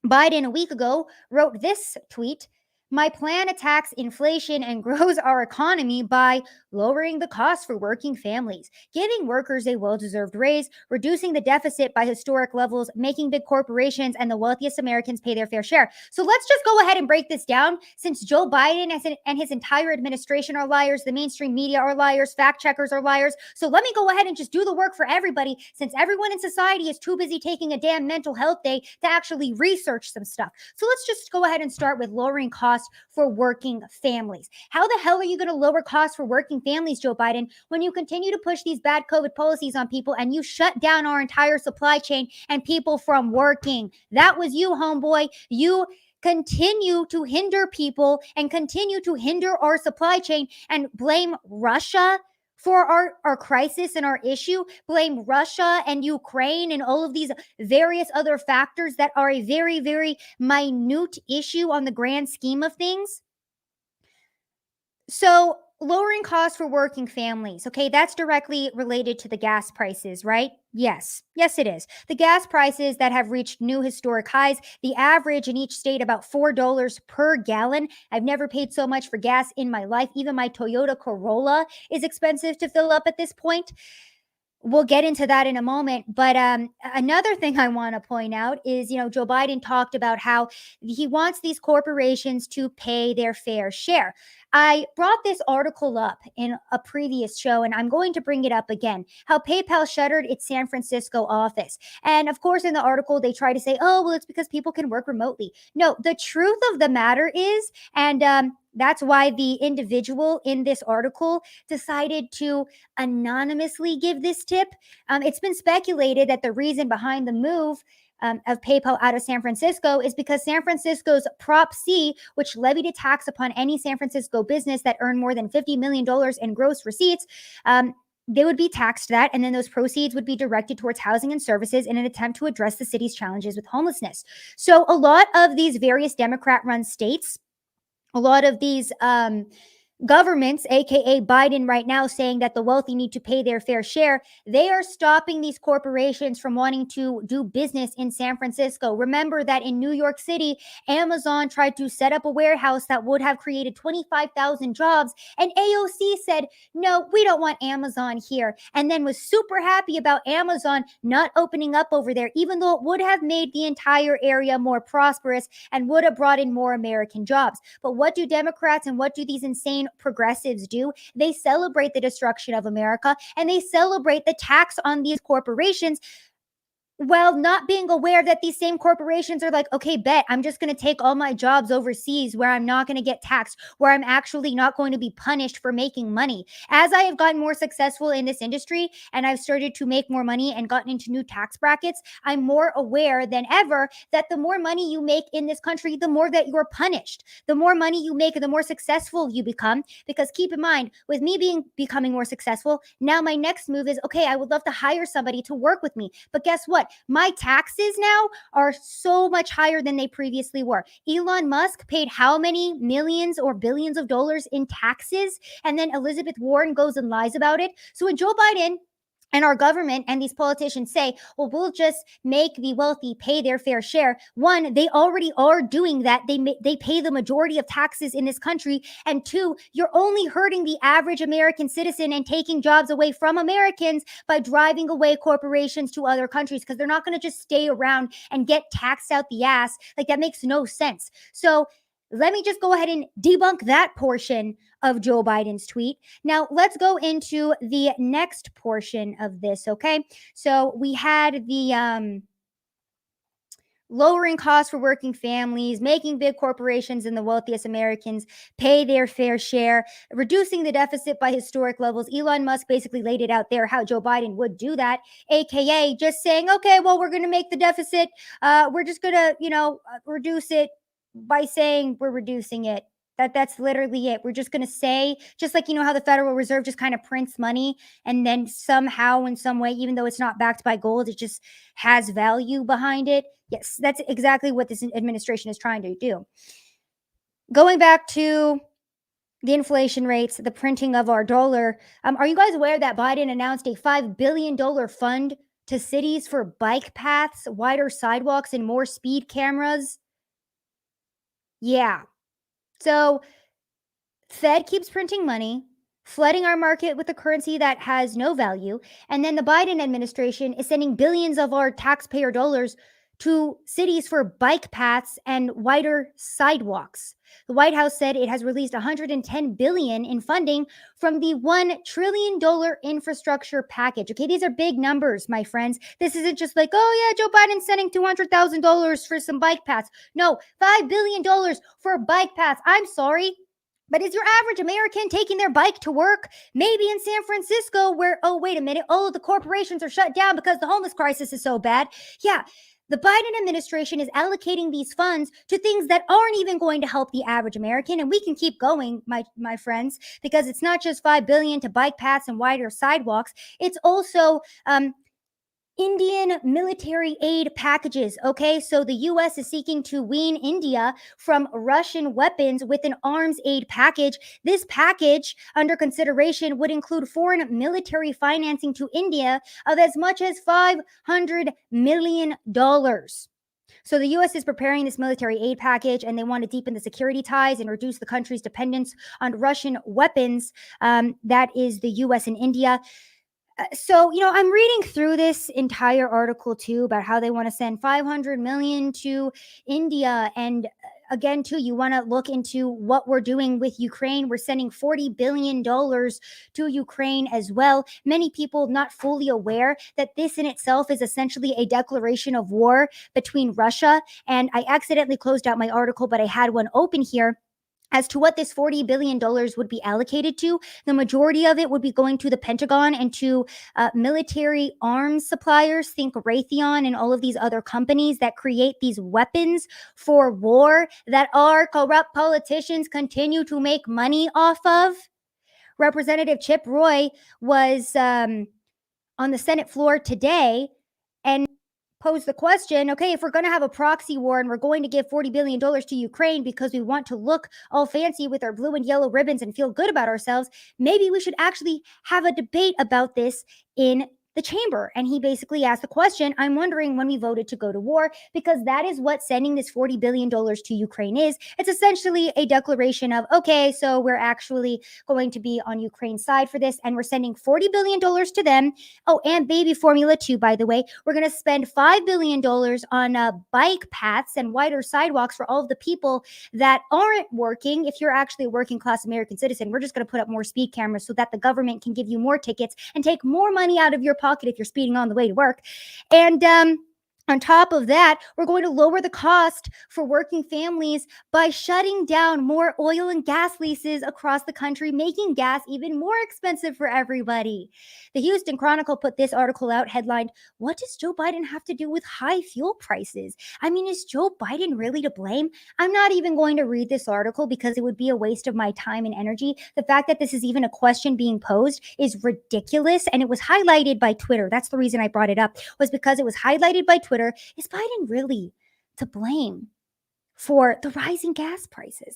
Biden a week ago wrote this tweet: my plan attacks inflation and grows our economy by lowering the cost for working families, giving workers a well-deserved raise, reducing the deficit by historic levels, making big corporations and the wealthiest Americans pay their fair share. So let's just go ahead and break this down. Since Joe Biden and his entire administration are liars, the mainstream media are liars, fact checkers are liars. So let me go ahead and just do the work for everybody, since everyone in society is too busy taking a damn mental health day to actually research some stuff. So let's just go ahead and start with lowering costs for working families. How the hell are you going to lower costs for working families, Joe Biden, when you continue to push these bad COVID policies on people and you shut down our entire supply chain and people from working? That was you, homeboy. You continue to hinder people and continue to hinder our supply chain and blame Russia for our crisis and our issue, blame Russia and Ukraine and all of these various other factors that are a very, very minute issue on the grand scheme of things. So lowering costs for working families, okay, that's directly related to the gas prices, right? Yes, it is. The gas prices that have reached new historic highs, the average in each state about $4 per gallon. I've never paid so much for gas in my life. Even my Toyota Corolla is expensive to fill up at this point. We'll get into that in a moment. But another thing I want to point out is, Joe Biden talked about how he wants these corporations to pay their fair share. I brought this article up in a previous show, and I'm going to bring it up again, how PayPal shuttered its San Francisco office. And of course, in the article, they try to say, oh, well, it's because people can work remotely. No, the truth of the matter is, and that's why the individual in this article decided to anonymously give this tip. It's been speculated that the reason behind the move of PayPal out of San Francisco is because San Francisco's Prop C, which levied a tax upon any San Francisco business that earned more than $50 million in gross receipts, they would be taxed that, and then those proceeds would be directed towards housing and services in an attempt to address the city's challenges with homelessness. So a lot of these various Democrat-run states, a lot of these governments, aka Biden right now, saying that the wealthy need to pay their fair share, they are stopping these corporations from wanting to do business in San Francisco. Remember that in New York City, Amazon tried to set up a warehouse that would have created 25,000 jobs, and AOC said, no, we don't want Amazon here, and then was super happy about Amazon not opening up over there, even though it would have made the entire area more prosperous and would have brought in more American jobs. But what do Democrats and what do these insane progressives do? They celebrate the destruction of America, and they celebrate the tax on these corporations, while not being aware that these same corporations are like, okay, bet, I'm just going to take all my jobs overseas where I'm not going to get taxed, where I'm actually not going to be punished for making money. As I have gotten more successful in this industry and I've started to make more money and gotten into new tax brackets, I'm more aware than ever that the more money you make in this country, the more that you're punished. The more money you make, the more successful you become. Because keep in mind, with me becoming more successful, now my next move is, okay, I would love to hire somebody to work with me. But guess what? My taxes now are so much higher than they previously were. Elon Musk paid how many millions or billions of dollars in taxes? And then Elizabeth Warren goes and lies about it. So when Joe Biden and our government and these politicians say, well, we'll just make the wealthy pay their fair share. One, they already are doing that. They pay the majority of taxes in this country. And two, you're only hurting the average American citizen and taking jobs away from Americans by driving away corporations to other countries, because they're not going to just stay around and get taxed out the ass. Like, that makes no sense. So let me just go ahead and debunk that portion of Joe Biden's tweet. Now, let's go into the next portion of this, okay? So we had the lowering costs for working families, making big corporations and the wealthiest Americans pay their fair share, reducing the deficit by historic levels. Elon Musk basically laid it out there how Joe Biden would do that, aka just saying, okay, well, we're going to make the deficit. We're just going to, reduce it by saying we're reducing it. That's literally it. We're just going to say, just like, how the Federal Reserve just kind of prints money and then somehow in some way, even though it's not backed by gold, it just has value behind it. Yes, that's exactly what this administration is trying to do. Going back to the inflation rates, the printing of our dollar, are you guys aware that Biden announced a $5 billion fund to cities for bike paths, wider sidewalks, and more speed cameras? Yeah. So Fed keeps printing money, flooding our market with a currency that has no value. And then the Biden administration is sending billions of our taxpayer dollars to cities for bike paths and wider sidewalks. The White House said it has released $110 billion in funding from the $1 trillion infrastructure package. Okay, these are big numbers, my friends. This isn't just like, oh yeah, Joe Biden's sending $200,000 for some bike paths. No, $5 billion for bike paths. I'm sorry. But is your average American taking their bike to work? Maybe in San Francisco where, oh, wait a minute, oh, the corporations are shut down because the homeless crisis is so bad. Yeah, the Biden administration is allocating these funds to things that aren't even going to help the average American. And we can keep going, my friends, because it's not just $5 billion to bike paths and wider sidewalks. It's also Indian military aid packages. Okay, so the U.S. is seeking to wean India from Russian weapons with an arms aid package. This package, under consideration, would include foreign military financing to India of as much as $500 million. So the U.S. is preparing this military aid package, and they want to deepen the security ties and reduce the country's dependence on Russian weapons. That is the U.S. and India. So, I'm reading through this entire article too about how they want to send 500 million to India. And again, too, you want to look into what we're doing with Ukraine. We're sending $40 billion to Ukraine as well. Many people not fully aware that this in itself is essentially a declaration of war between Russia. And I accidentally closed out my article, but I had one open here. As to what this $40 billion would be allocated to, the majority of it would be going to the Pentagon and to military arms suppliers. Think Raytheon and all of these other companies that create these weapons for war that our corrupt politicians continue to make money off of. Representative Chip Roy was on the Senate floor today and posed the question, okay, if we're going to have a proxy war and we're going to give $40 billion to Ukraine because we want to look all fancy with our blue and yellow ribbons and feel good about ourselves, maybe we should actually have a debate about this in the chamber. And he basically asked the question, I'm wondering when we voted to go to war, because that is what sending this $40 billion to Ukraine is. It's essentially a declaration of, okay, so we're actually going to be on Ukraine's side for this, and we're sending $40 billion to them. Oh, and baby formula too, by the way. We're going to spend $5 billion on bike paths and wider sidewalks for all of the people that aren't working. If you're actually a working class American citizen, we're just going to put up more speed cameras so that the government can give you more tickets and take more money out of your pocket if you're speeding on the way to work. And on top of that, we're going to lower the cost for working families by shutting down more oil and gas leases across the country, making gas even more expensive for everybody. The Houston Chronicle put this article out headlined, "What does Joe Biden have to do with high fuel prices?" I mean, is Joe Biden really to blame? I'm not even going to read this article because it would be a waste of my time and energy. The fact that this is even a question being posed is ridiculous, and it was highlighted by Twitter. That's the reason I brought it up, was because it was highlighted by Twitter. Is Biden really to blame for the rising gas prices?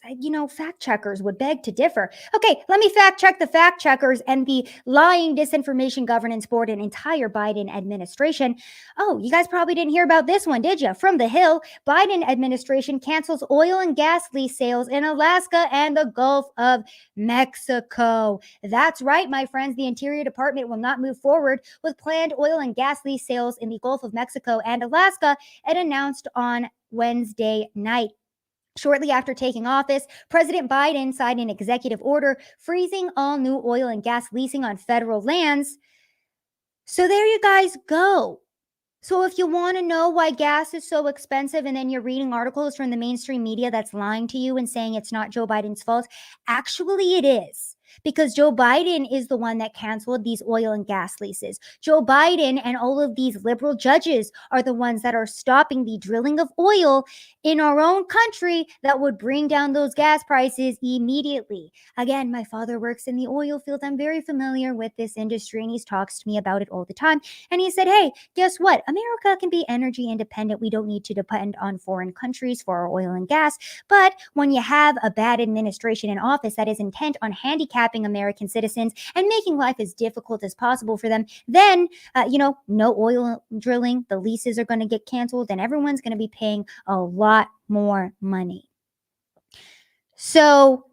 Fact checkers would beg to differ. Okay, let me fact check the fact checkers and the lying disinformation governance board and entire Biden administration. Oh, you guys probably didn't hear about this one, did you? From the Hill, Biden administration cancels oil and gas lease sales in Alaska and the Gulf of Mexico. That's right, my friends. The Interior Department will not move forward with planned oil and gas lease sales in the Gulf of Mexico and Alaska, it announced on Wednesday night. Shortly after taking office, President Biden signed an executive order freezing all new oil and gas leasing on federal lands. So there you guys go. So if you want to know why gas is so expensive and then you're reading articles from the mainstream media that's lying to you and saying it's not Joe Biden's fault, actually it is. Because Joe Biden is the one that canceled these oil and gas leases. Joe Biden and all of these liberal judges are the ones that are stopping the drilling of oil in our own country that would bring down those gas prices immediately. Again, my father works in the oil field. I'm very familiar with this industry and he talks to me about it all the time. And he said, hey, guess what? America can be energy independent. We don't need to depend on foreign countries for our oil and gas. But when you have a bad administration in office that is intent on handicapping American citizens and making life as difficult as possible for them, then, no oil drilling, the leases are going to get canceled, and everyone's going to be paying a lot more money. So,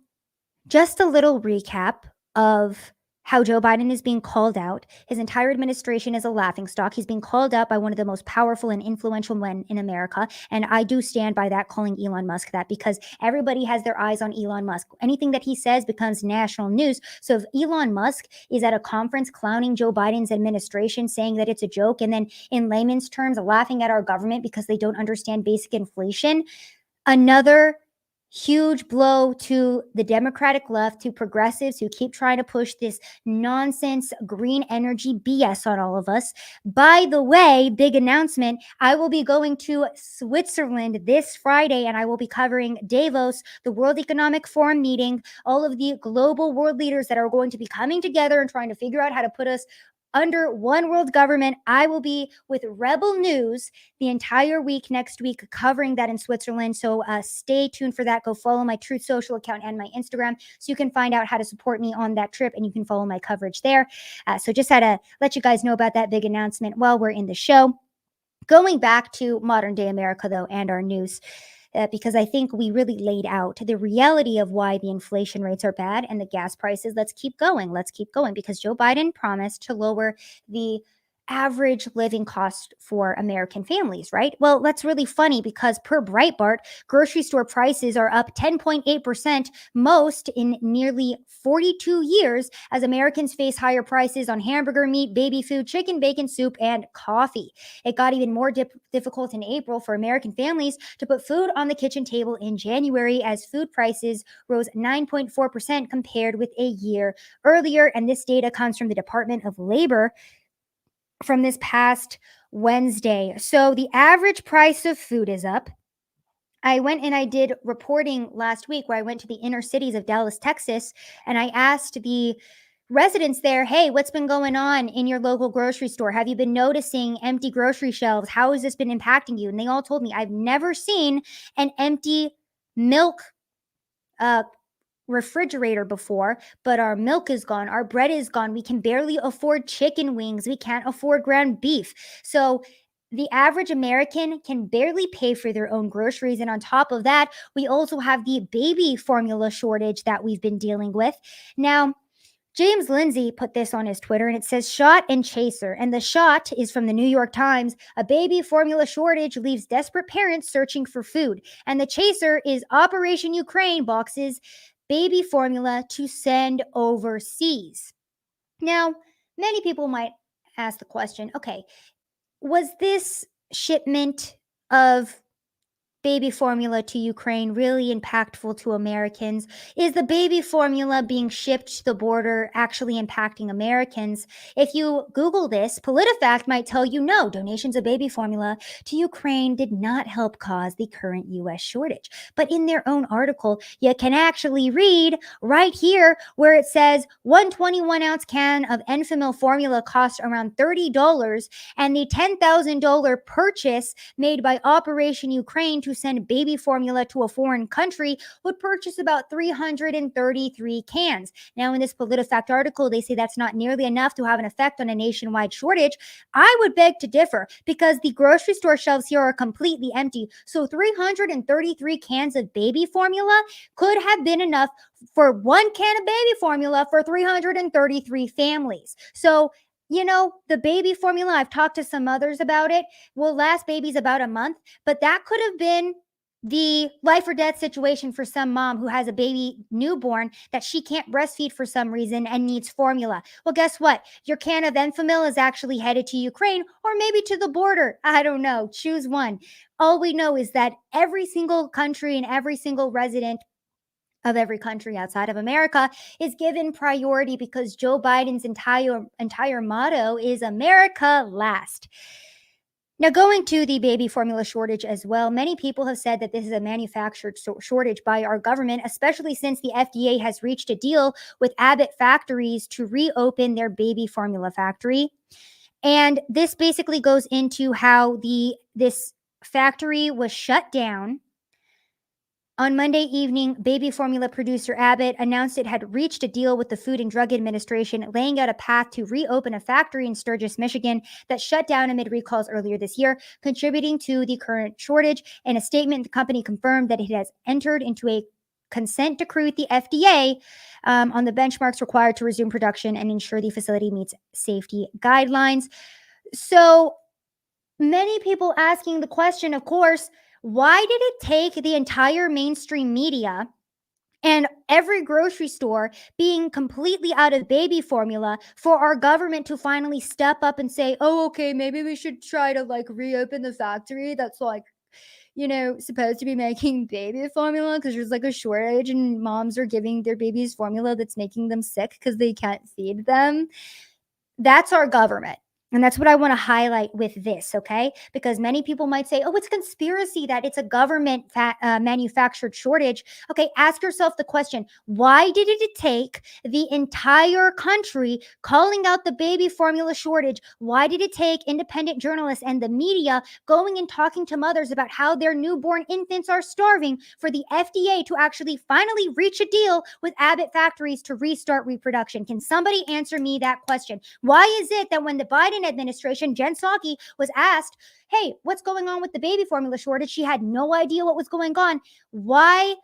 just a little recap of how Joe Biden is being called out. His entire administration is a laughingstock. He's being called out by one of the most powerful and influential men in America. And I do stand by that, calling Elon Musk that, because everybody has their eyes on Elon Musk. Anything that he says becomes national news. So if Elon Musk is at a conference clowning Joe Biden's administration, saying that it's a joke, and then in layman's terms laughing at our government because they don't understand basic inflation, another huge blow to the Democratic left, to progressives who keep trying to push this nonsense green energy BS on all of us. By the way, big announcement, I will be going to Switzerland this Friday, and I will be covering Davos, the World Economic Forum meeting, all of the global world leaders that are going to be coming together and trying to figure out how to put us under one world government. I will be with Rebel News the entire week next week covering that in Switzerland. So stay tuned for that. Go follow my Truth Social account and my Instagram so you can find out how to support me on that trip, and you can follow my coverage there. So just had to let you guys know about that big announcement while we're in the show. Going back to modern day America, though, and our news, because I think we really laid out the reality of why the inflation rates are bad and the gas prices. Let's keep going, because Joe Biden promised to lower the average living cost for American families, right? Well, that's really funny because per Breitbart, grocery store prices are up 10.8%, most in nearly 42 years, as Americans face higher prices on hamburger meat, baby food, chicken, bacon, soup, and coffee. It got even more difficult in April for American families to put food on the kitchen table in January, as food prices rose 9.4% compared with a year earlier. And this data comes from the Department of Labor from this past Wednesday. So the average price of food is up. I went and I did reporting last week where I went to the inner cities of Dallas, Texas, and I asked the residents there, hey, what's been going on in your local grocery store? Have you been noticing empty grocery shelves? How has this been impacting you? And they all told me, I've never seen an empty milk refrigerator before, but our milk is gone, our bread is gone, we can barely afford chicken wings, we can't afford ground beef. So the average American can barely pay for their own groceries. And on top of that, we also have the baby formula shortage that we've been dealing with. Now, James Lindsay put this on his Twitter, and it says shot and chaser. And the shot is from the New York Times. A baby formula shortage leaves desperate parents searching for food. And the chaser is Operation Ukraine boxes baby formula to send overseas. Now, many people might ask the question, okay, was this shipment of baby formula to Ukraine really impactful to Americans? Is the baby formula being shipped to the border actually impacting Americans? If you Google this, PolitiFact might tell you no, donations of baby formula to Ukraine did not help cause the current U.S. shortage. But in their own article, you can actually read right here where it says 121-ounce can of Enfamil formula cost around $30, and the $10,000 purchase made by Operation Ukraine to send baby formula to a foreign country would purchase about 333 cans. Now, in this PolitiFact article, they say that's not nearly enough to have an effect on a nationwide shortage. I would beg to differ, because the grocery store shelves here are completely empty. So 333 cans of baby formula could have been enough for one can of baby formula for 333 families. So the baby formula, I've talked to some mothers about it, will last babies about a month, but that could have been the life or death situation for some mom who has a baby newborn that she can't breastfeed for some reason and needs formula. Well, guess what? Your can of Enfamil is actually headed to Ukraine or maybe to the border. I don't know. Choose one. All we know is that every single country and every single resident of every country outside of America is given priority because Joe Biden's entire motto is America last. Now, going to the baby formula shortage as well, many people have said that this is a manufactured shortage by our government, especially since the FDA has reached a deal with Abbott factories to reopen their baby formula factory. And this basically goes into how this factory was shut down. On Monday evening, baby formula producer Abbott announced it had reached a deal with the Food and Drug Administration, laying out a path to reopen a factory in Sturgis, Michigan, that shut down amid recalls earlier this year, contributing to the current shortage. In a statement, the company confirmed that it has entered into a consent decree with the FDA on the benchmarks required to resume production and ensure the facility meets safety guidelines. So many people asking the question, of course, why did it take the entire mainstream media and every grocery store being completely out of baby formula for our government to finally step up and say, oh, okay, maybe we should try to reopen the factory that's supposed to be making baby formula because there's a shortage and moms are giving their babies formula that's making them sick because they can't feed them. That's our government. And that's what I want to highlight with this, okay? Because many people might say, oh, it's conspiracy that it's a government manufactured shortage. Okay, ask yourself the question, why did it take the entire country calling out the baby formula shortage? Why did it take independent journalists and the media going and talking to mothers about how their newborn infants are starving for the FDA to actually finally reach a deal with Abbott factories to restart reproduction? Can somebody answer me that question? Why is it that when the Biden administration, Jen Psaki, was asked, hey, what's going on with the baby formula shortage? She had no idea what was going on. Why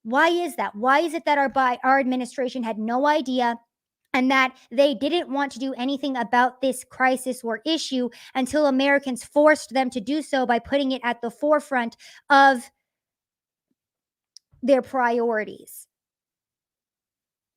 is that? Why is it that our administration had no idea and that they didn't want to do anything about this crisis or issue until Americans forced them to do so by putting it at the forefront of their priorities?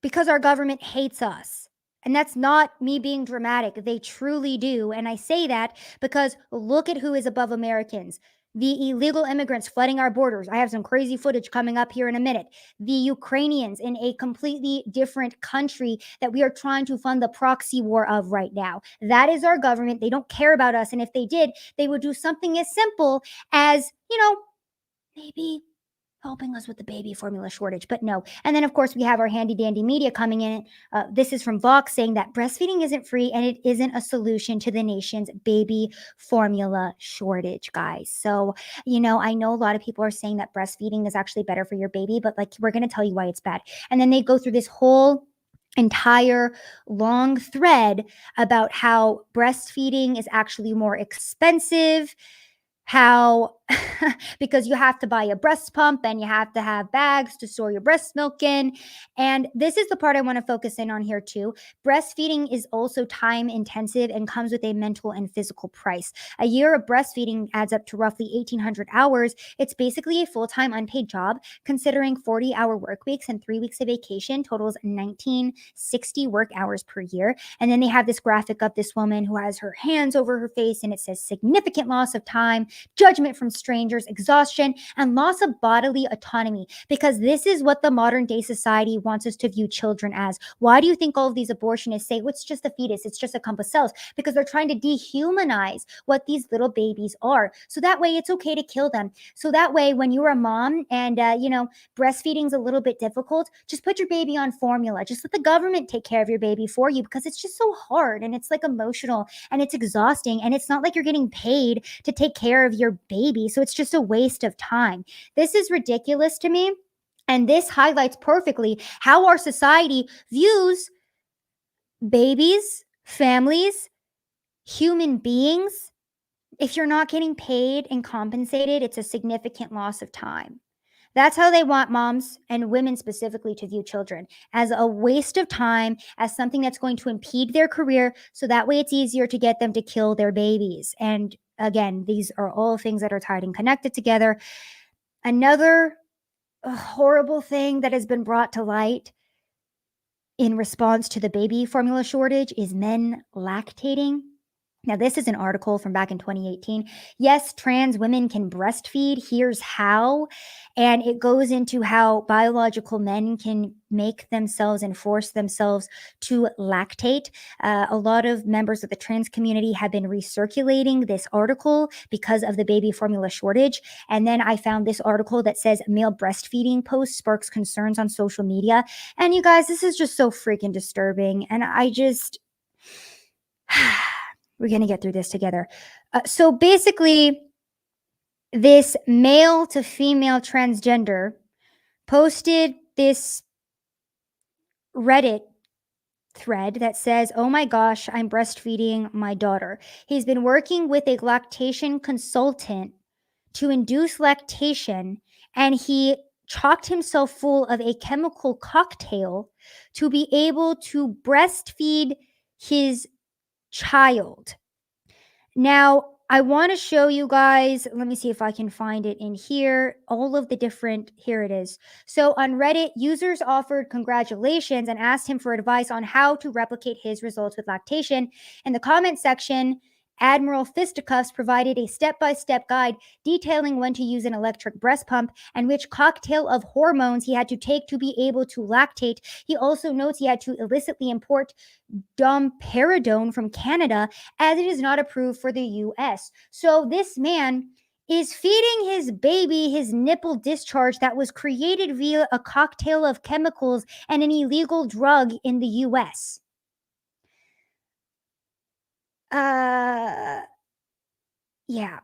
Because our government hates us. And that's not me being dramatic. They truly do. And I say that because look at who is above Americans. The illegal immigrants flooding our borders. I have some crazy footage coming up here in a minute. The Ukrainians in a completely different country that we are trying to fund the proxy war of right now. That is our government. They don't care about us. And if they did, they would do something as simple as, maybe helping us with the baby formula shortage, but no. And then, of course, we have our handy dandy media coming in. This is from Vox saying that breastfeeding isn't free and it isn't a solution to the nation's baby formula shortage, guys. So, I know a lot of people are saying that breastfeeding is actually better for your baby, but we're going to tell you why it's bad. And then they go through this whole entire long thread about how breastfeeding is actually more expensive, how because you have to buy a breast pump and you have to have bags to store your breast milk in. And this is the part I want to focus in on here too. Breastfeeding is also time intensive and comes with a mental and physical price. A year of breastfeeding adds up to roughly 1,800 hours. It's basically a full-time unpaid job. Considering 40-hour work weeks and 3 weeks of vacation totals 1,960 work hours per year. And then they have this graphic of this woman who has her hands over her face and it says significant loss of time, judgment from strangers, exhaustion, and loss of bodily autonomy, because this is what the modern day society wants us to view children as. Why do you think all of these abortionists say, well, it's just a fetus, it's just a clump of cells? Because they're trying to dehumanize what these little babies are. So that way it's okay to kill them. So that way when you're a mom and, breastfeeding's a little bit difficult, just put your baby on formula. Just let the government take care of your baby for you, because it's just so hard and it's emotional and it's exhausting and it's not like you're getting paid to take care of your baby. So it's just a waste of time. This is ridiculous to me. And this highlights perfectly how our society views babies, families, human beings. If you're not getting paid and compensated, it's a significant loss of time. That's how they want moms and women specifically to view children, as a waste of time, as something that's going to impede their career. So that way it's easier to get them to kill their babies. And again, these are all things that are tied and connected together. Another horrible thing that has been brought to light in response to the baby formula shortage is men lactating. Now, this is an article from back in 2018. Yes, trans women can breastfeed. Here's how. And it goes into how biological men can make themselves and force themselves to lactate. A lot of members of the trans community have been recirculating this article because of the baby formula shortage. And then I found this article that says male breastfeeding post sparks concerns on social media. And you guys, this is just so freaking disturbing. And I just... we're going to get through this together. So basically, this male to female transgender posted this Reddit thread that says, "Oh my gosh, I'm breastfeeding my daughter." He's been working with a lactation consultant to induce lactation, and he chocked himself full of a chemical cocktail to be able to breastfeed his child. Now, I want to show you guys, let me see if I can find it in here, all of the different, here it is. So on Reddit, users offered congratulations and asked him for advice on how to replicate his results with lactation. In the comment section, Admiral Fisticuffs provided a step-by-step guide detailing when to use an electric breast pump and which cocktail of hormones he had to take to be able to lactate. He also notes he had to illicitly import domperidone from Canada as it is not approved for the US. So this man is feeding his baby his nipple discharge that was created via a cocktail of chemicals and an illegal drug in the US. Yeah.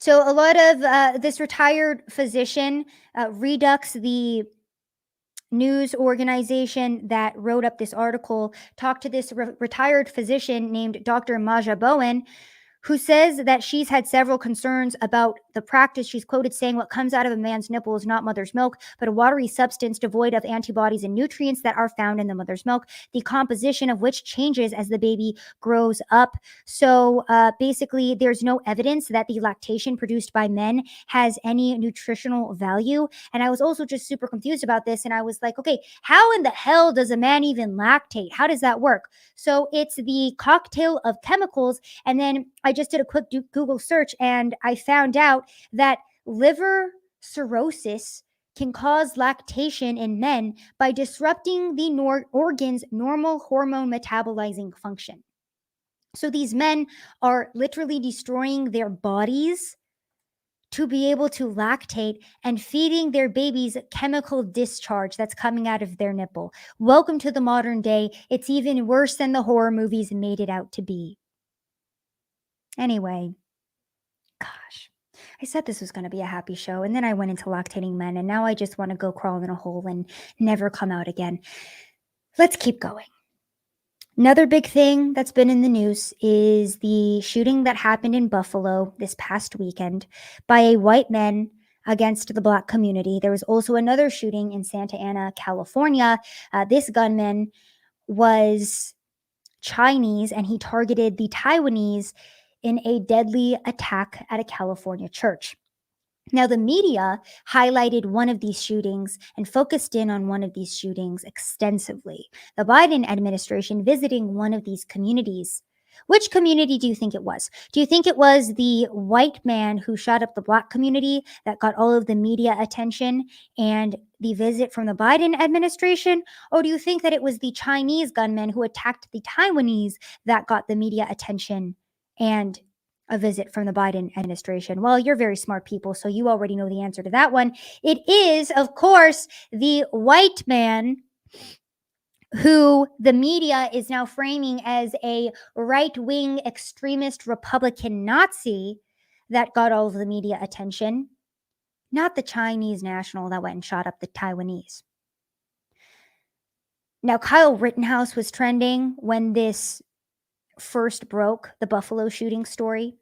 So a lot of this retired physician, Redux, the news organization that wrote up this article, talked to this retired physician named Dr. Maja Bowen, who says that she's had several concerns about the practice. She's quoted saying, "What comes out of a man's nipple is not mother's milk, but a watery substance devoid of antibodies and nutrients that are found in the mother's milk, the composition of which changes as the baby grows up." So basically, there's no evidence that the lactation produced by men has any nutritional value. And I was also just super confused about this. And I was like, okay, how in the hell does a man even lactate? How does that work? So it's the cocktail of chemicals. And then I just did a quick Google search and I found out that liver cirrhosis can cause lactation in men by disrupting the organ's normal hormone metabolizing function. So these men are literally destroying their bodies to be able to lactate and feeding their babies chemical discharge that's coming out of their nipple. Welcome to the modern day. It's even worse than the horror movies made it out to be. Anyway, gosh, I said this was going to be a happy show, and then I went into lactating men, and now I just want to go crawl in a hole and never come out again. Let's keep going. Another big thing that's been in the news is the shooting that happened in Buffalo this past weekend by a white man against the Black community. There was also another shooting in Santa Ana, California. This gunman was Chinese, and he targeted the Taiwanese in a deadly attack at a California church. Now, the media highlighted one of these shootings and focused in on one of these shootings extensively. The Biden administration visiting one of these communities. Which community do you think it was? Do you think it was the white man who shot up the Black community that got all of the media attention and the visit from the Biden administration? Or do you think that it was the Chinese gunman who attacked the Taiwanese that got the media attention and a visit from the Biden administration? Well, you're very smart people, so you already know the answer to that one. It is, of course, the white man who the media is now framing as a right-wing extremist Republican Nazi that got all of the media attention, not the Chinese national that went and shot up the Taiwanese. Now, Kyle Rittenhouse was trending when this first broke, the Buffalo shooting story.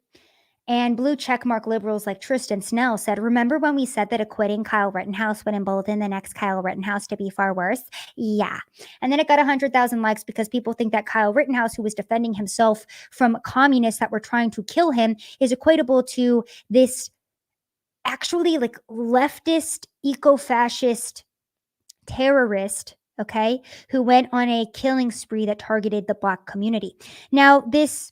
And blue checkmark liberals like Tristan Snell said, "Remember when we said that acquitting Kyle Rittenhouse would embolden the next Kyle Rittenhouse to be far worse?" Yeah. And then it got 100,000 likes because people think that Kyle Rittenhouse, who was defending himself from communists that were trying to kill him, is equatable to this actually like leftist, eco-fascist terrorist, okay, who went on a killing spree that targeted the Black community. Now, this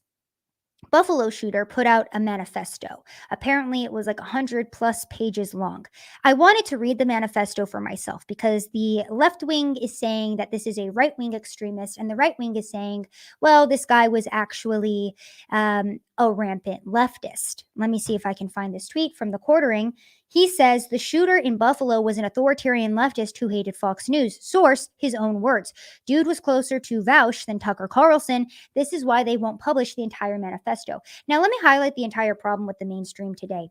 Buffalo shooter put out a manifesto. Apparently, it was like 100 plus pages long. I wanted to read the manifesto for myself because the left wing is saying that this is a right wing extremist, and the right wing is saying, well, this guy was actually a rampant leftist. Let me see if I can find this tweet from the Quartering. He says the shooter in Buffalo was an authoritarian leftist who hated Fox News. Source, his own words. Dude was closer to Vaush than Tucker Carlson. This is why they won't publish the entire manifesto. Now, let me highlight the entire problem with the mainstream today.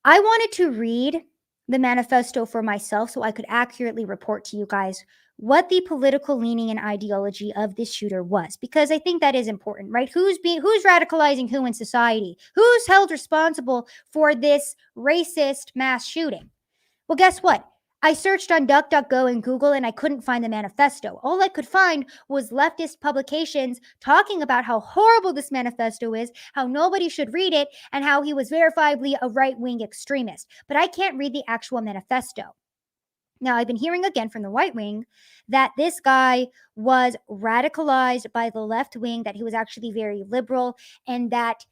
I wanted to read the manifesto for myself so I could accurately report to you guys what the political leaning and ideology of this shooter was, because I think that is important, right? Who's radicalizing who in society? Who's held responsible for this racist mass shooting? Well, guess what? I searched on DuckDuckGo and Google and I couldn't find the manifesto. All I could find was leftist publications talking about how horrible this manifesto is, how nobody should read it, and how he was verifiably a right-wing extremist. But I can't read the actual manifesto. Now, I've been hearing again from the right wing that this guy was radicalized by the left wing, that he was actually very liberal, and that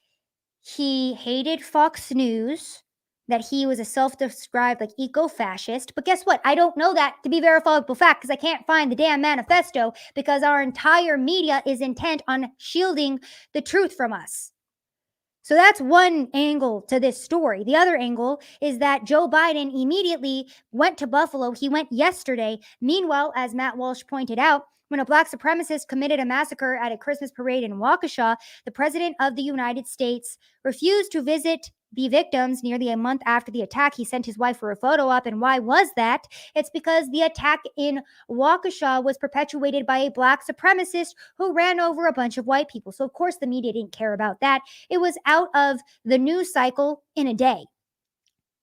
he hated Fox News, that he was a self-described like eco-fascist. But guess what? I don't know that to be verifiable fact because I can't find the damn manifesto because our entire media is intent on shielding the truth from us. So that's one angle to this story. The other angle is that Joe Biden immediately went to Buffalo. He went yesterday. Meanwhile, as Matt Walsh pointed out, when a Black supremacist committed a massacre at a Christmas parade in Waukesha, the President of the United States refused to visit the victims nearly a month after the attack. He sent his wife for a photo op. And why was that? It's because the attack in Waukesha was perpetuated by a Black supremacist who ran over a bunch of white people. So, of course, the media didn't care about that. It was out of the news cycle in a day.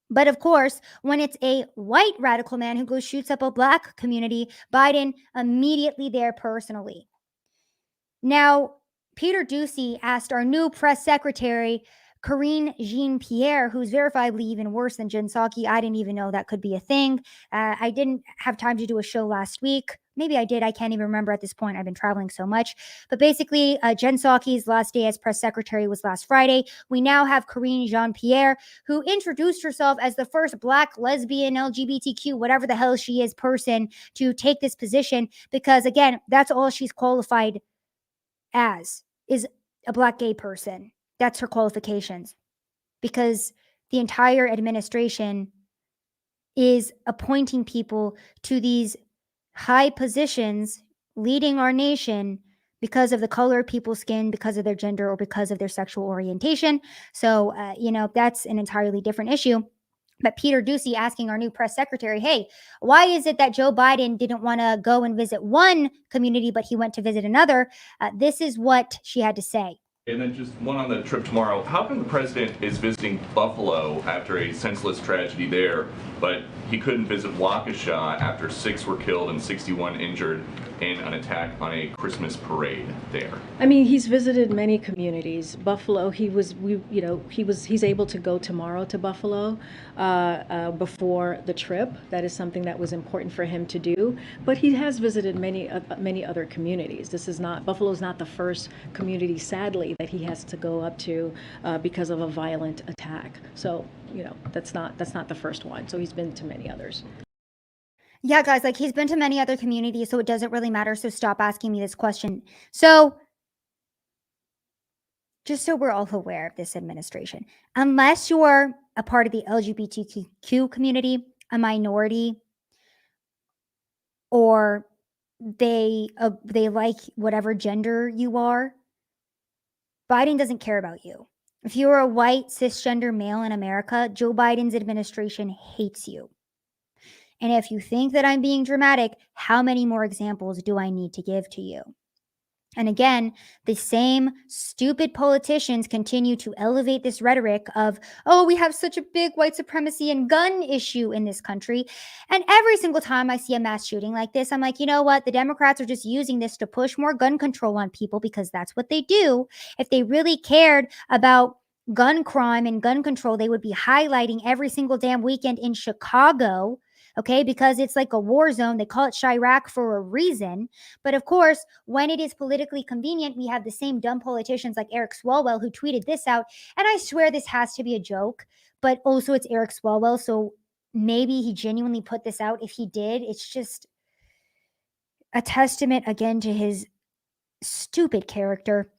But of course, when it's a white radical man who goes shoots up a Black community, Biden immediately there personally. Now, Peter Doocy asked our new press secretary, Karine Jean-Pierre, who's verifiably even worse than Jen Psaki. I didn't even know that could be a thing. I didn't have time to do a show last week. Maybe I did. I can't even remember at this point. I've been traveling so much. But basically, Jen Psaki's last day as press secretary was last Friday. We now have Karine Jean-Pierre, who introduced herself as the first Black, lesbian, LGBTQ, whatever the hell she is, person to take this position. Because again, that's all she's qualified as, is a Black gay person. That's her qualifications, because the entire administration is appointing people to these high positions leading our nation because of the color of people's skin, because of their gender, or because of their sexual orientation. So, that's an entirely different issue. But Peter Doocy asking our new press secretary, hey, why is it that Joe Biden didn't want to go and visit one community, but he went to visit another? This is what she had to say. And then just one on the trip tomorrow. How come the president is visiting Buffalo after a senseless tragedy there, but he couldn't visit Waukesha after 6 were killed and 61 injured in an attack on a Christmas parade there? I mean, he's visited many communities. Buffalo, he's able to go tomorrow to Buffalo before the trip. That is something that was important for him to do. But he has visited many other communities. Buffalo's not the first community, sadly, that he has to go up to because of a violent attack. So, that's not the first one. So he's been to many others. Yeah, guys, he's been to many other communities, so it doesn't really matter. So stop asking me this question. So, just so we're all aware of this administration, unless you're a part of the LGBTQ community, a minority, or they like whatever gender you are, Biden doesn't care about you. If you're a white cisgender male in America, Joe Biden's administration hates you. And if you think that I'm being dramatic, how many more examples do I need to give to you? And again, the same stupid politicians continue to elevate this rhetoric of, oh, we have such a big white supremacy and gun issue in this country. And every single time I see a mass shooting like this, I'm like, you know what? The Democrats are just using this to push more gun control on people because that's what they do. If they really cared about gun crime and gun control, they would be highlighting every single damn weekend in Chicago, okay, because it's like a war zone. They call it Chirac for a reason. But of course, when it is politically convenient, we have the same dumb politicians like Eric Swalwell who tweeted this out. And I swear this has to be a joke, but also it's Eric Swalwell. So maybe he genuinely put this out. If he did, it's just a testament again to his stupid character.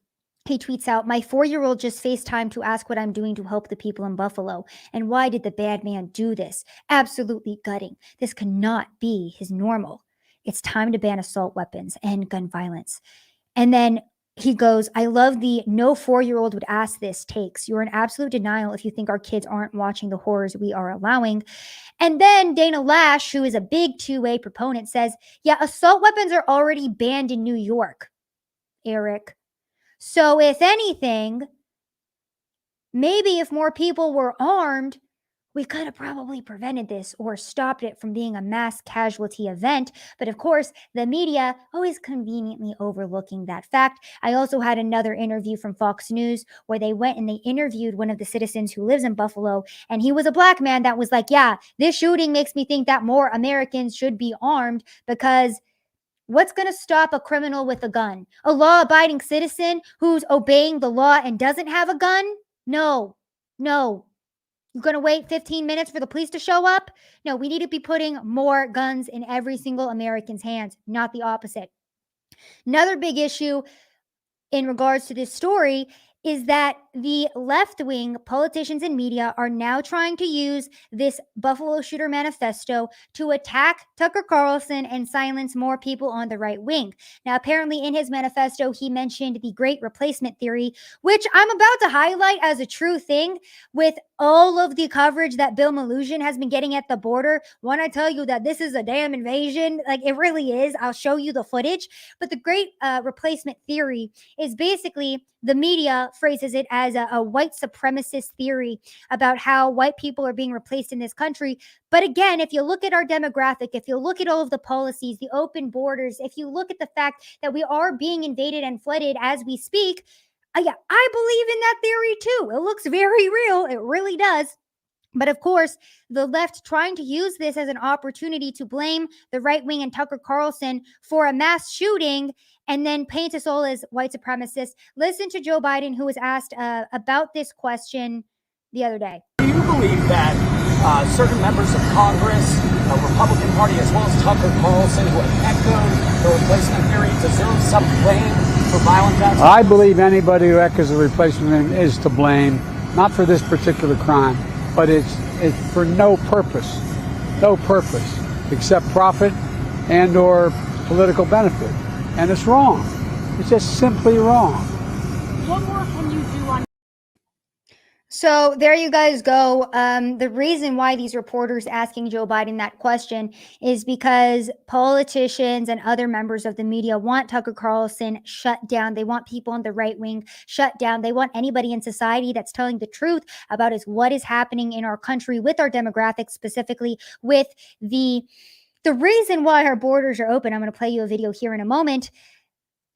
He tweets out, "My 4-year-old just FaceTimed to ask what I'm doing to help the people in Buffalo. And why did the bad man do this? Absolutely gutting. This cannot be his normal. It's time to ban assault weapons and gun violence." And then he goes, "I love the no 4-year-old would ask this takes. You're in absolute denial if you think our kids aren't watching the horrors we are allowing." And then Dana Lash, who is a big 2A proponent, says, "Yeah, assault weapons are already banned in New York, Eric. So if anything, maybe if more people were armed, we could have probably prevented this or stopped it from being a mass casualty event." But of course, the media always conveniently overlooking that fact. I also had another interview from Fox News where they went and they interviewed one of the citizens who lives in Buffalo. And he was a black man that was like, "Yeah, this shooting makes me think that more Americans should be armed, because what's going to stop a criminal with a gun? A law-abiding citizen who's obeying the law and doesn't have a gun? No. You're going to wait 15 minutes for the police to show up? No, we need to be putting more guns in every single American's hands, not the opposite." Another big issue in regards to this story is that the left-wing politicians and media are now trying to use this Buffalo Shooter manifesto to attack Tucker Carlson and silence more people on the right wing. Now, apparently in his manifesto, he mentioned the Great Replacement Theory, which I'm about to highlight as a true thing with all of the coverage that Bill Maloogian has been getting at the border. When I tell you that this is a damn invasion, like it really is, I'll show you the footage. But the Great Replacement Theory is basically, the media phrases it as a white supremacist theory about how white people are being replaced in this country. But again, if you look at our demographic, if you look at all of the policies, the open borders, if you look at the fact that we are being invaded and flooded as we speak, yeah, I believe in that theory too. It looks very real. It really does. But of course, the left trying to use this as an opportunity to blame the right wing and Tucker Carlson for a mass shooting and then paint us all as white supremacists. Listen to Joe Biden, who was asked about this question the other day. Do you believe that certain members of Congress, the Republican Party, as well as Tucker Carlson, who have echoed the replacement theory, deserve some blame for violent deaths? I believe anybody who echoes the replacement is to blame, not for this particular crime, but it's for no purpose except profit and or political benefit. And it's wrong. It's just simply wrong. What more can you do on? So there you guys go. The reason why these reporters asking Joe Biden that question is because politicians and other members of the media want Tucker Carlson shut down. They want people on the right wing shut down. They want anybody in society that's telling the truth about what is happening in our country with our demographics, specifically with the reason why our borders are open. I'm going to play you a video here in a moment.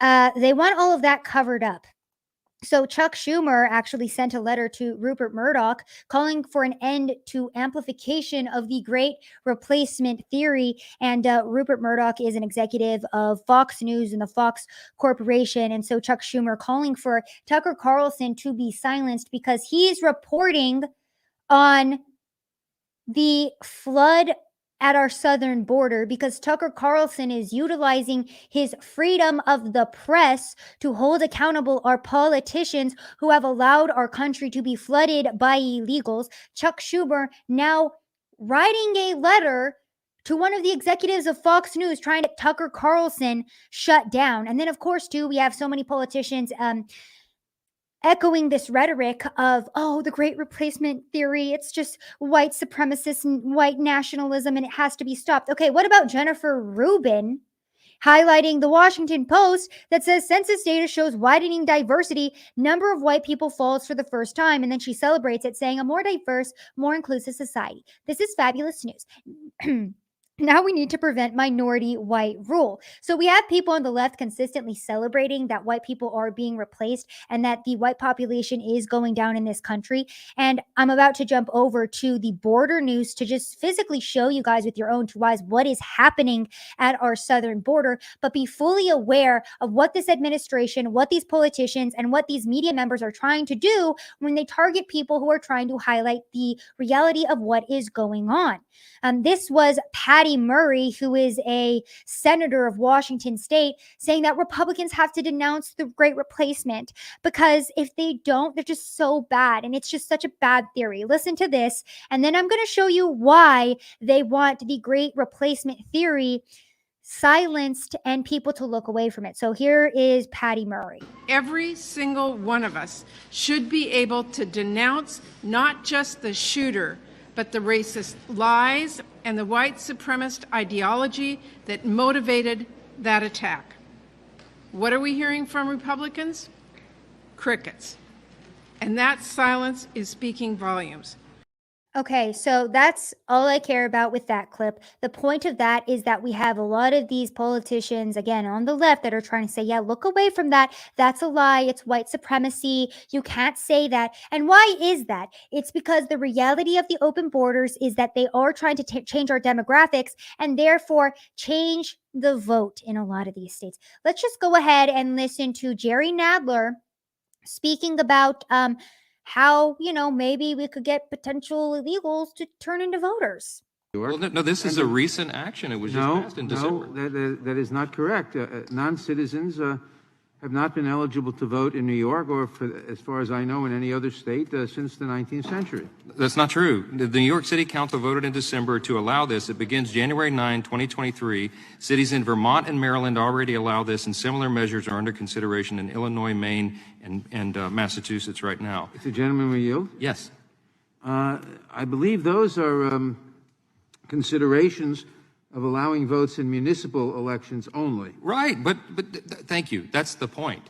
They want all of that covered up. So Chuck Schumer actually sent a letter to Rupert Murdoch calling for an end to amplification of the Great Replacement Theory. And Rupert Murdoch is an executive of Fox News and the Fox Corporation. And so Chuck Schumer calling for Tucker Carlson to be silenced because he's reporting on the flood at our southern border, because Tucker Carlson is utilizing his freedom of the press to hold accountable our politicians who have allowed our country to be flooded by illegals. Chuck Schumer now writing a letter to one of the executives of Fox News trying to get Tucker Carlson shut down. And then, of course, too, we have so many politicians echoing this rhetoric of, oh, the Great Replacement Theory, it's just white supremacist and white nationalism and it has to be stopped. Okay, what about Jennifer Rubin highlighting the Washington Post that says census data shows widening diversity, number of white people falls for the first time, and then she celebrates it saying a more diverse, more inclusive society. This is fabulous news. Now we need to prevent minority white rule. So we have people on the left consistently celebrating that white people are being replaced and that the white population is going down in this country. And I'm about to jump over to the border news to just physically show you guys with your own two eyes what is happening at our southern border, but be fully aware of what this administration, what these politicians, and what these media members are trying to do when they target people who are trying to highlight the reality of what is going on. This was Patty Murray, who is a senator of Washington State, saying that Republicans have to denounce the Great Replacement because if they don't, they're just so bad. And it's just such a bad theory. Listen to this, and then I'm going to show you why they want the Great Replacement theory silenced and people to look away from it. So here is Patty Murray. Every single one of us should be able to denounce not just the shooter, but the racist lies and the white supremacist ideology that motivated that attack. What are we hearing from Republicans? Crickets. And that silence is speaking volumes. Okay, so that's all I care about with that clip. The point of that is that we have a lot of these politicians, again, on the left that are trying to say, yeah, look away from that. That's a lie. It's white supremacy. You can't say that. And why is that? It's because the reality of the open borders is that they are trying to change our demographics and therefore change the vote in a lot of these states. Let's just go ahead and listen to Jerry Nadler speaking about how, maybe we could get potential illegals to turn into voters. Well, no, this is a recent action. It was just passed in December. No, that is not correct. Non-citizens have not been eligible to vote in New York or, as far as I know, in any other state since the 19th century. That's not true. The New York City Council voted in December to allow this. It begins January 9, 2023. Cities in Vermont and Maryland already allow this, and similar measures are under consideration in Illinois, Maine, and Massachusetts right now. If the gentleman will yield? Yes. I believe those are considerations of allowing votes in municipal elections only. Right, but thank you. That's the point.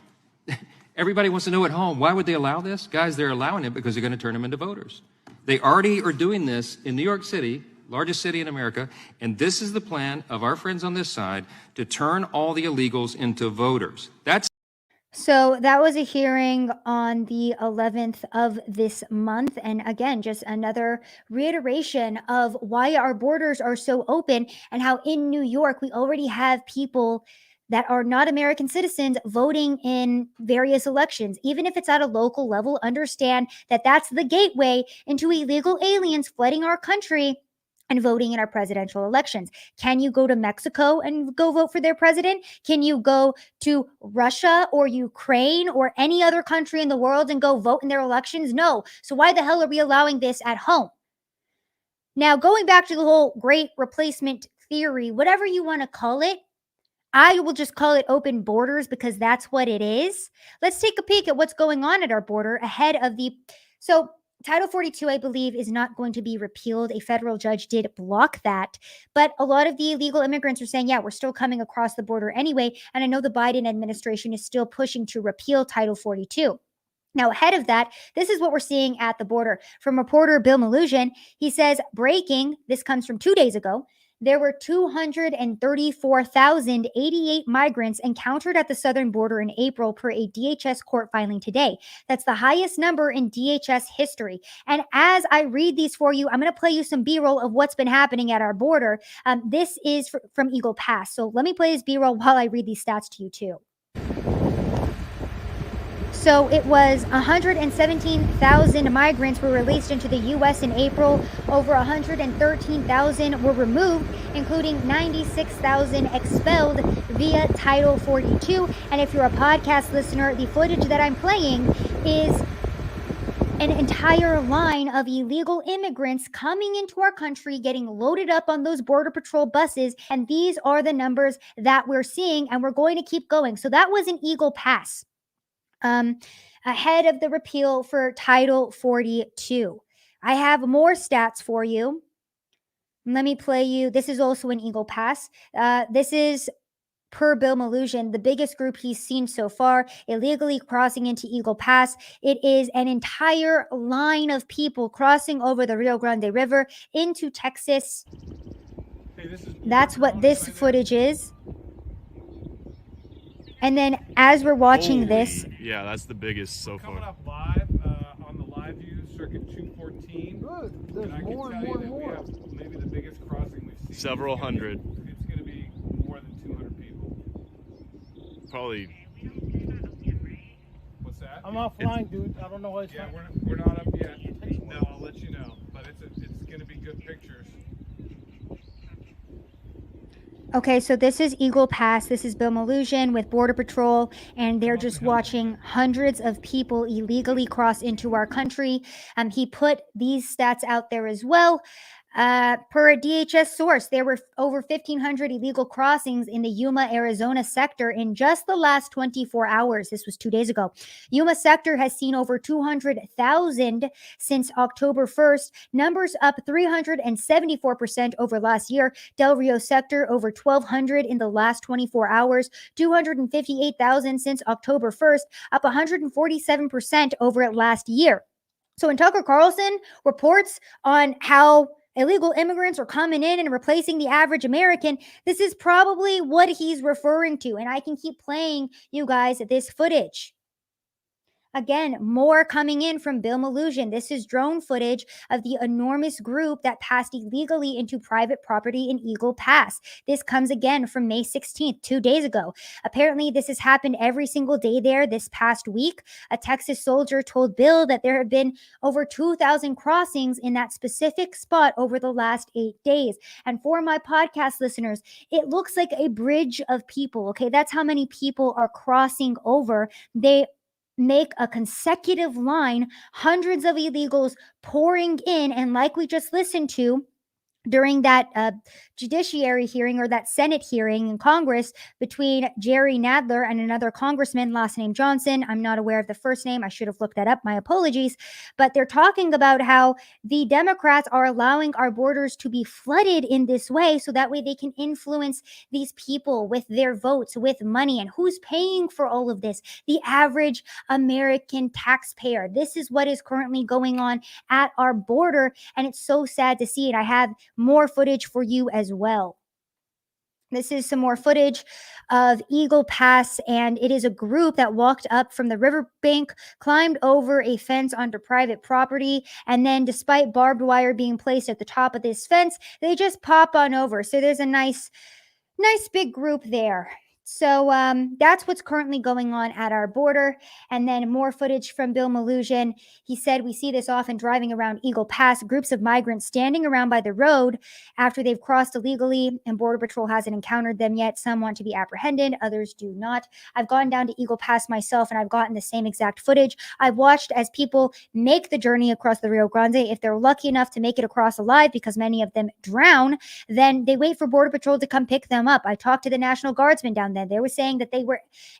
Everybody wants to know at home, why would they allow this? Guys, they're allowing it because they're going to turn them into voters. They already are doing this in New York City, largest city in America, and this is the plan of our friends on this side to turn all the illegals into voters. So that was a hearing on the 11th of this month. And again, just another reiteration of why our borders are so open and how in New York, we already have people that are not American citizens voting in various elections. Even if it's at a local level, understand that that's the gateway into illegal aliens flooding our country and voting in our presidential elections. Can you go to Mexico and go vote for their president? Can you go to Russia or Ukraine or any other country in the world and go vote in their elections? No. So why the hell are we allowing this at home? Now, going back to the whole Great Replacement theory, whatever you want to call it, I will just call it open borders because that's what it is. Let's take a peek at what's going on at our border ahead of so Title 42, I believe, is not going to be repealed. A federal judge did block that. But a lot of the illegal immigrants are saying, yeah, we're still coming across the border anyway. And I know the Biden administration is still pushing to repeal Title 42. Now, ahead of that, this is what we're seeing at the border. From reporter Bill Malugin, he says, breaking, this comes from 2 days ago, there were 234,088 migrants encountered at the southern border in April per a DHS court filing today. That's the highest number in DHS history. And as I read these for you, I'm going to play you some B-roll of what's been happening at our border. This is from Eagle Pass. So let me play this B-roll while I read these stats to you too. So it was 117,000 migrants were released into the U.S. in April. Over 113,000 were removed, including 96,000 expelled via Title 42. And if you're a podcast listener, the footage that I'm playing is an entire line of illegal immigrants coming into our country, getting loaded up on those Border Patrol buses. And these are the numbers that we're seeing, and we're going to keep going. So that was an Eagle Pass. Ahead of the repeal for Title 42. I have more stats for you. Let me play you. This is also an Eagle Pass. This is per Bill Malugin, the biggest group he's seen so far illegally crossing into Eagle Pass. It is an entire line of people crossing over the Rio Grande River into Texas. That's what this footage is. And then as we're watching this, Yeah, that's the biggest so far. Coming up live on the live view, circuit 214. Good. There's and I more can and tell more you and that more. we have maybe the biggest crossing we've seen. Several hundred. It's going to be more than 200 people. Probably. What's that? I'm offline, dude. I don't know what it's Yeah, we're not up yet. No, I'll let you know. But it's going to be good pictures. okay, so this is Eagle Pass. This is Bill Mallusion with Border Patrol, and they're just watching hundreds of people illegally cross into our country. He put these stats out there as well. Per a DHS source, there were over 1,500 illegal crossings in the Yuma, Arizona sector in just the last 24 hours. This was 2 days ago. Yuma sector has seen over 200,000 since October 1st, numbers up 374% over last year. Del Rio sector over 1,200 in the last 24 hours, 258,000 since October 1st, up 147% over last year. So when Tucker Carlson reports on how illegal immigrants are coming in and replacing the average American, this is probably what he's referring to. And I can keep playing you guys this footage. Again, more coming in from Bill Mallusion. This is drone footage of the enormous group that passed illegally into private property in Eagle Pass. This comes again from May 16th, 2 days ago. Apparently, this has happened every single day there this past week. A Texas soldier told Bill that there have been over 2,000 crossings in that specific spot over the last 8 days. And for my podcast listeners, it looks like a bridge of people. Okay, that's how many people are crossing over. They make a consecutive line, hundreds of illegals pouring in, and like we just listened to during that judiciary hearing or that Senate hearing in Congress between Jerry Nadler and another congressman, last name Johnson. I'm not aware of the first name. I should have looked that up. My apologies. But they're talking about how the Democrats are allowing our borders to be flooded in this way so that way they can influence these people with their votes, with money. And who's paying for all of this? The average American taxpayer. This is what is currently going on at our border. And it's so sad to see it. I have more footage for you as well. This is some more footage of Eagle Pass, and it is a group that walked up from the riverbank, climbed over a fence onto private property, and then despite barbed wire being placed at the top of this fence, they just pop on over. So there's a nice big group there. So that's what's currently going on at our border. And then more footage from Bill Mallusion. He said, we see this often driving around Eagle Pass, groups of migrants standing around by the road after they've crossed illegally, and Border Patrol hasn't encountered them yet. Some want to be apprehended, others do not. I've gone down to Eagle Pass myself, and I've gotten the same exact footage. I've watched as people make the journey across the Rio Grande. If they're lucky enough to make it across alive, because many of them drown, then they wait for Border Patrol to come pick them up. I talked to the National Guardsmen down there. They were saying that they were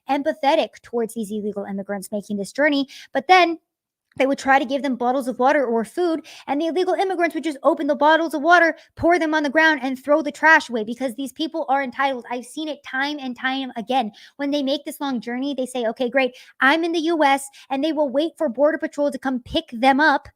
empathetic towards these illegal immigrants making this journey, but then they would try to give them bottles of water or food, and the illegal immigrants would just open the bottles of water, pour them on the ground, and throw the trash away because these people are entitled. I've seen it time and time again. When they make this long journey, they say, okay, great, I'm in the US, and they will wait for Border Patrol to come pick them up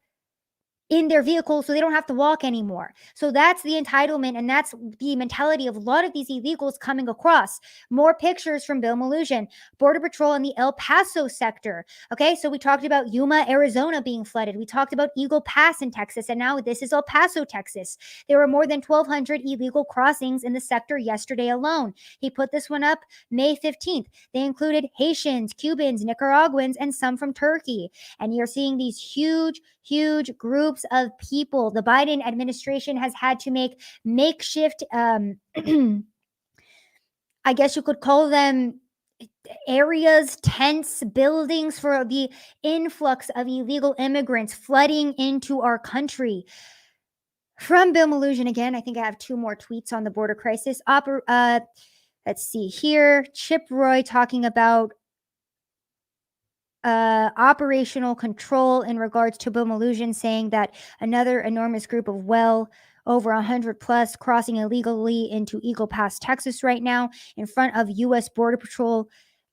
in their vehicle so they don't have to walk anymore. So that's the entitlement, and that's the mentality of a lot of these illegals coming across. More pictures from Bill Mallusion. Border Patrol in the El Paso sector. Okay, so we talked about Yuma, Arizona being flooded. We talked about Eagle Pass in Texas, and now this is El Paso, Texas. There were more than 1,200 illegal crossings in the sector yesterday alone. He put this one up May 15th. They included Haitians, Cubans, Nicaraguans, and some from Turkey. And you're seeing these huge groups of people. The Biden administration has had to make makeshift, I guess you could call them areas, tents, buildings for the influx of illegal immigrants flooding into our country. From Bill Mallusion again, I think I have 2 more tweets on the border crisis. Let's see here. Chip Roy talking about operational control in regards to Bill Mallusion, saying that another enormous group of over 100 plus crossing illegally into Eagle Pass, Texas right now in front of U.S. Border Patrol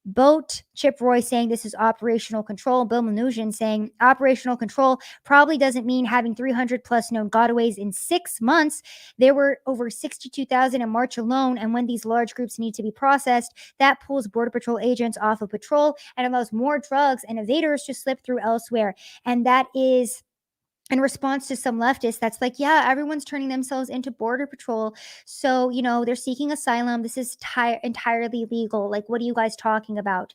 boat. Chip Roy saying this is operational control. Bill Mnuchin saying operational control probably doesn't mean having 300 plus known gotaways in 6 months. There were over 62,000 in March alone, and when these large groups need to be processed, that pulls Border Patrol agents off of patrol and allows more drugs and evaders to slip through elsewhere. And that is in response to some leftists that's like, yeah, everyone's turning themselves into Border Patrol. So, they're seeking asylum. This is entirely legal. Like, what are you guys talking about?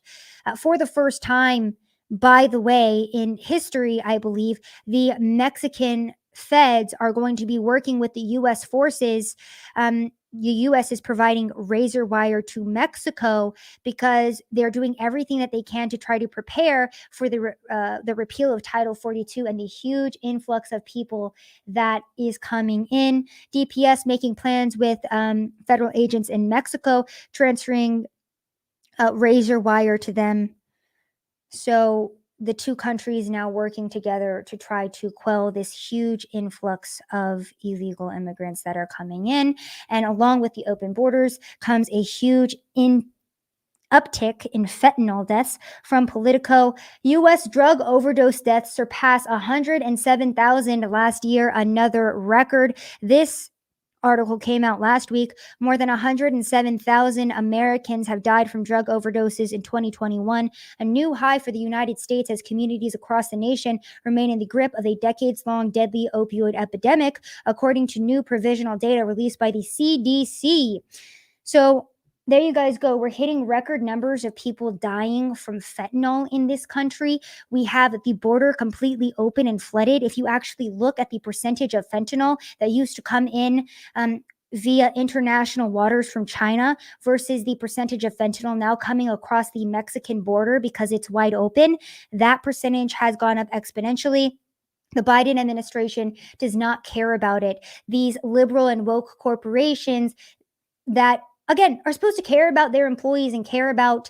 For the first time, by the way, in history, I believe, the Mexican feds are going to be working with the U.S. forces. The U.S. is providing razor wire to Mexico because they're doing everything that they can to try to prepare for the repeal of Title 42 and the huge influx of people that is coming in. DPS making plans with federal agents in Mexico, transferring razor wire to them. So the two countries now working together to try to quell this huge influx of illegal immigrants that are coming in. And along with the open borders comes a huge uptick in fentanyl deaths from Politico. U.S. drug overdose deaths surpass 107,000 last year, another record. This article came out last week. More than 107,000 Americans have died from drug overdoses in 2021, a new high for the United States as communities across the nation remain in the grip of a decades-long deadly opioid epidemic, according to new provisional data released by the CDC. So there you guys go. We're hitting record numbers of people dying from fentanyl in this country. We have the border completely open and flooded. If you actually look at the percentage of fentanyl that used to come in via international waters from China versus the percentage of fentanyl now coming across the Mexican border because it's wide open, that percentage has gone up exponentially. The Biden administration does not care about it. These liberal and woke corporations that, again, are supposed to care about their employees and care about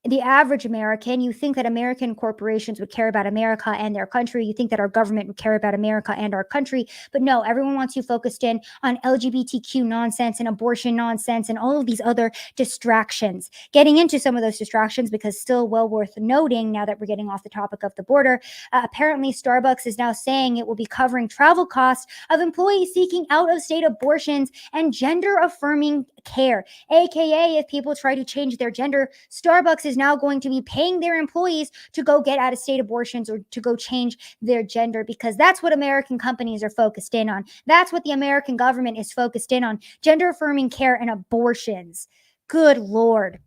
the average American. You think that American corporations would care about America and their country. You think that our government would care about America and our country. But no, everyone wants you focused in on LGBTQ nonsense and abortion nonsense and all of these other distractions. Getting into some of those distractions, because still well worth noting now that we're getting off the topic of the border, apparently Starbucks is now saying it will be covering travel costs of employees seeking out-of-state abortions and gender-affirming care. AKA, if people try to change their gender, Starbucks is now going to be paying their employees to go get out-of-state abortions or to go change their gender, because that's what American companies are focused in on. That's what the American government is focused in on: gender-affirming care and abortions. Good Lord.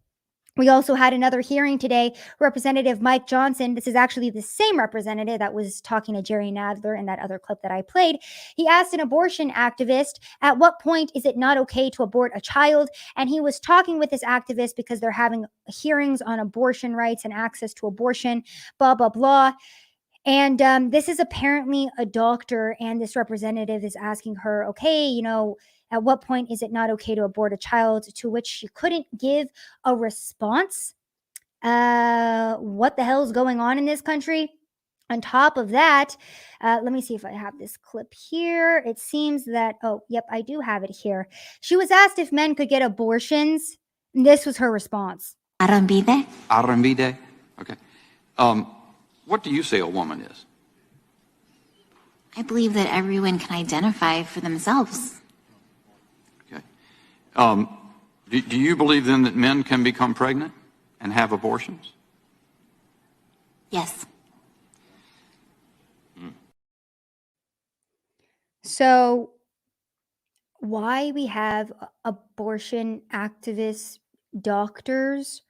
We also had another hearing today. Representative Mike Johnson, this is actually the same representative that was talking to Jerry Nadler in that other clip that I played. He asked an abortion activist, at what point is it not okay to abort a child? And he was talking with this activist because they're having hearings on abortion rights and access to abortion, blah, blah, blah. And this is apparently a doctor, and this representative is asking her, okay, at what point is it not okay to abort a child? To which she couldn't give a response. What the hell is going on in this country? On top of that, let me see if I have this clip here. It seems that, oh, yep, I do have it here. She was asked if men could get abortions. And this was her response. Arrambide? Arrambide? Okay. What do you say a woman is? I believe that everyone can identify for themselves. Okay. Do you believe then that men can become pregnant and have abortions? Yes. So why we have abortion activist doctors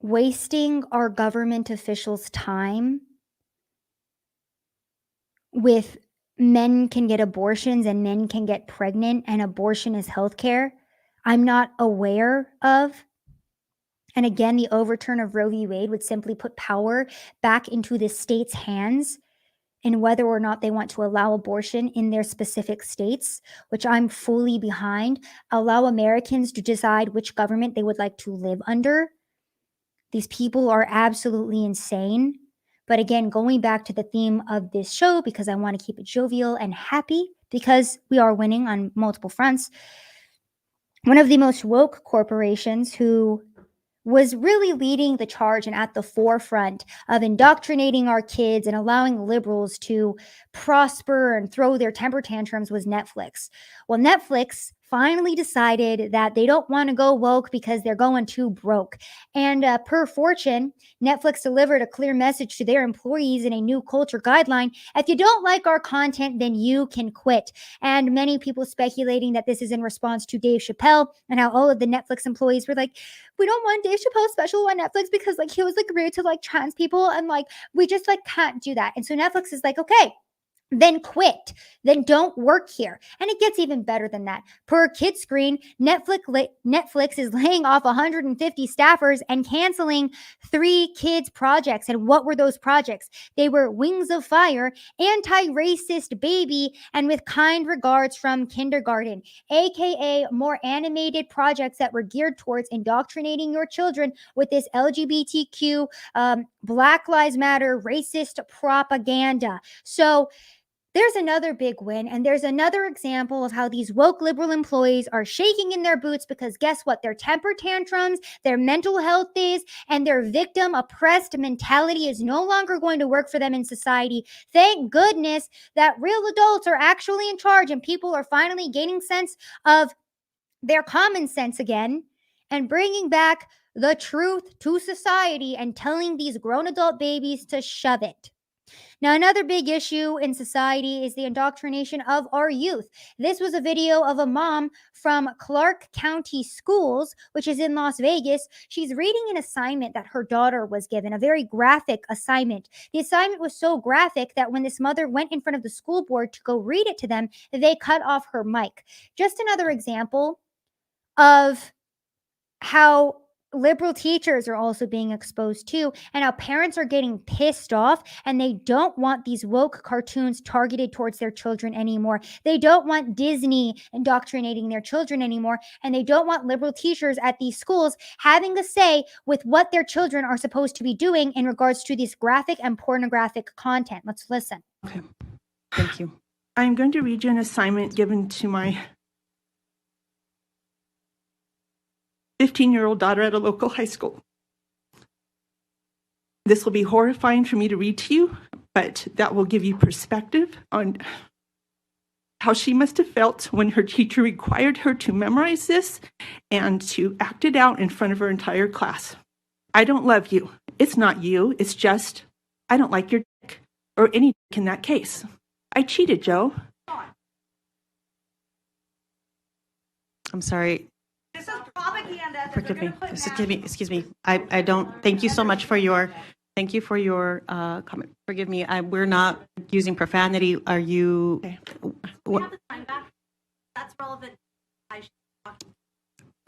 wasting our government officials' time with men can get abortions and men can get pregnant and abortion is healthcare, I'm not aware of. And again, the overturn of Roe v. Wade would simply put power back into the state's hands in whether or not they want to allow abortion in their specific states, which I'm fully behind. Allow Americans to decide which government they would like to live under. These people are absolutely insane. But again, going back to the theme of this show, because I want to keep it jovial and happy, because we are winning on multiple fronts. One of the most woke corporations who was really leading the charge and at the forefront of indoctrinating our kids and allowing liberals to prosper and throw their temper tantrums was Netflix. Well, Netflix finally decided that they don't want to go woke because they're going too broke. And per Fortune, Netflix delivered a clear message to their employees in a new culture guideline. If you don't like our content, then you can quit. And many people speculating that this is in response to Dave Chappelle and how all of the Netflix employees were like, we don't want Dave Chappelle's special on Netflix because like he was like rude to like trans people and like we just like can't do that. And so Netflix is like, okay, then quit. Then don't work here. And it gets even better than that. Per Kidscreen, Netflix is laying off 150 staffers and canceling 3 kids projects. And what were those projects? They were Wings of Fire, Anti-Racist Baby, and With Kind Regards from Kindergarten, aka more animated projects that were geared towards indoctrinating your children with this LGBTQ, Black Lives Matter, racist propaganda. So there's another big win, and there's another example of how these woke liberal employees are shaking in their boots because guess what? Their temper tantrums, their mental health days, and their victim oppressed mentality is no longer going to work for them in society. Thank goodness that real adults are actually in charge and people are finally gaining sense of their common sense again and bringing back the truth to society and telling these grown adult babies to shove it. Now, another big issue in society is the indoctrination of our youth. This was a video of a mom from Clark County Schools, which is in Las Vegas. She's reading an assignment that her daughter was given, a very graphic assignment. The assignment was so graphic that when this mother went in front of the school board to go read it to them, they cut off her mic. Just another example of how liberal teachers are also being exposed too, and how parents are getting pissed off and they don't want these woke cartoons targeted towards their children anymore. They don't want Disney indoctrinating their children anymore, and they don't want liberal teachers at these schools having a say with what their children are supposed to be doing in regards to this graphic and pornographic content. Let's listen. Okay, thank you. I'm going to read you an assignment given to my 15-year-old daughter at a local high school. This will be horrifying for me to read to you, but that will give you perspective on how she must have felt when her teacher required her to memorize this and to act it out in front of her entire class. I don't love you. It's not you. It's just, I don't like your dick, or any dick in that case. I cheated, Joe. I'm sorry. This is propaganda. Forgive me. Excuse me. I don't. Thank you so much for your. Thank you for your comment. Forgive me. We're not using profanity. Are you? Okay. What? That's relevant.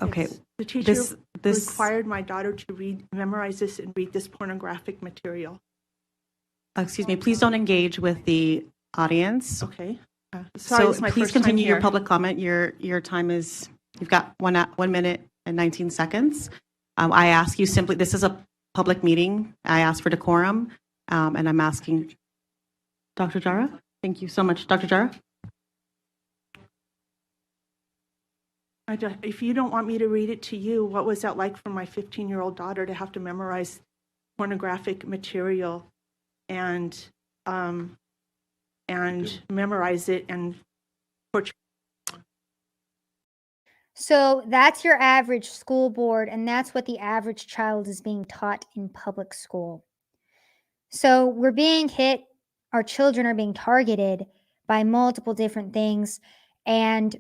Okay. Yes. The teacher required my daughter to memorize this and read this pornographic material. Excuse me. Please don't engage with the audience. Okay. Sorry, so please continue your public comment. Your time is. You've got 1 minute and 19 seconds. I ask you simply, this is a public meeting. I ask for decorum, and I'm asking Dr. Jara. Thank you so much. Dr. Jara? If you don't want me to read it to you, what was that like for my 15-year-old daughter to have to memorize pornographic material and memorize it and portray? So that's your average school board, and that's what the average child is being taught in public school. So we're being hit, our children are being targeted by multiple different things, and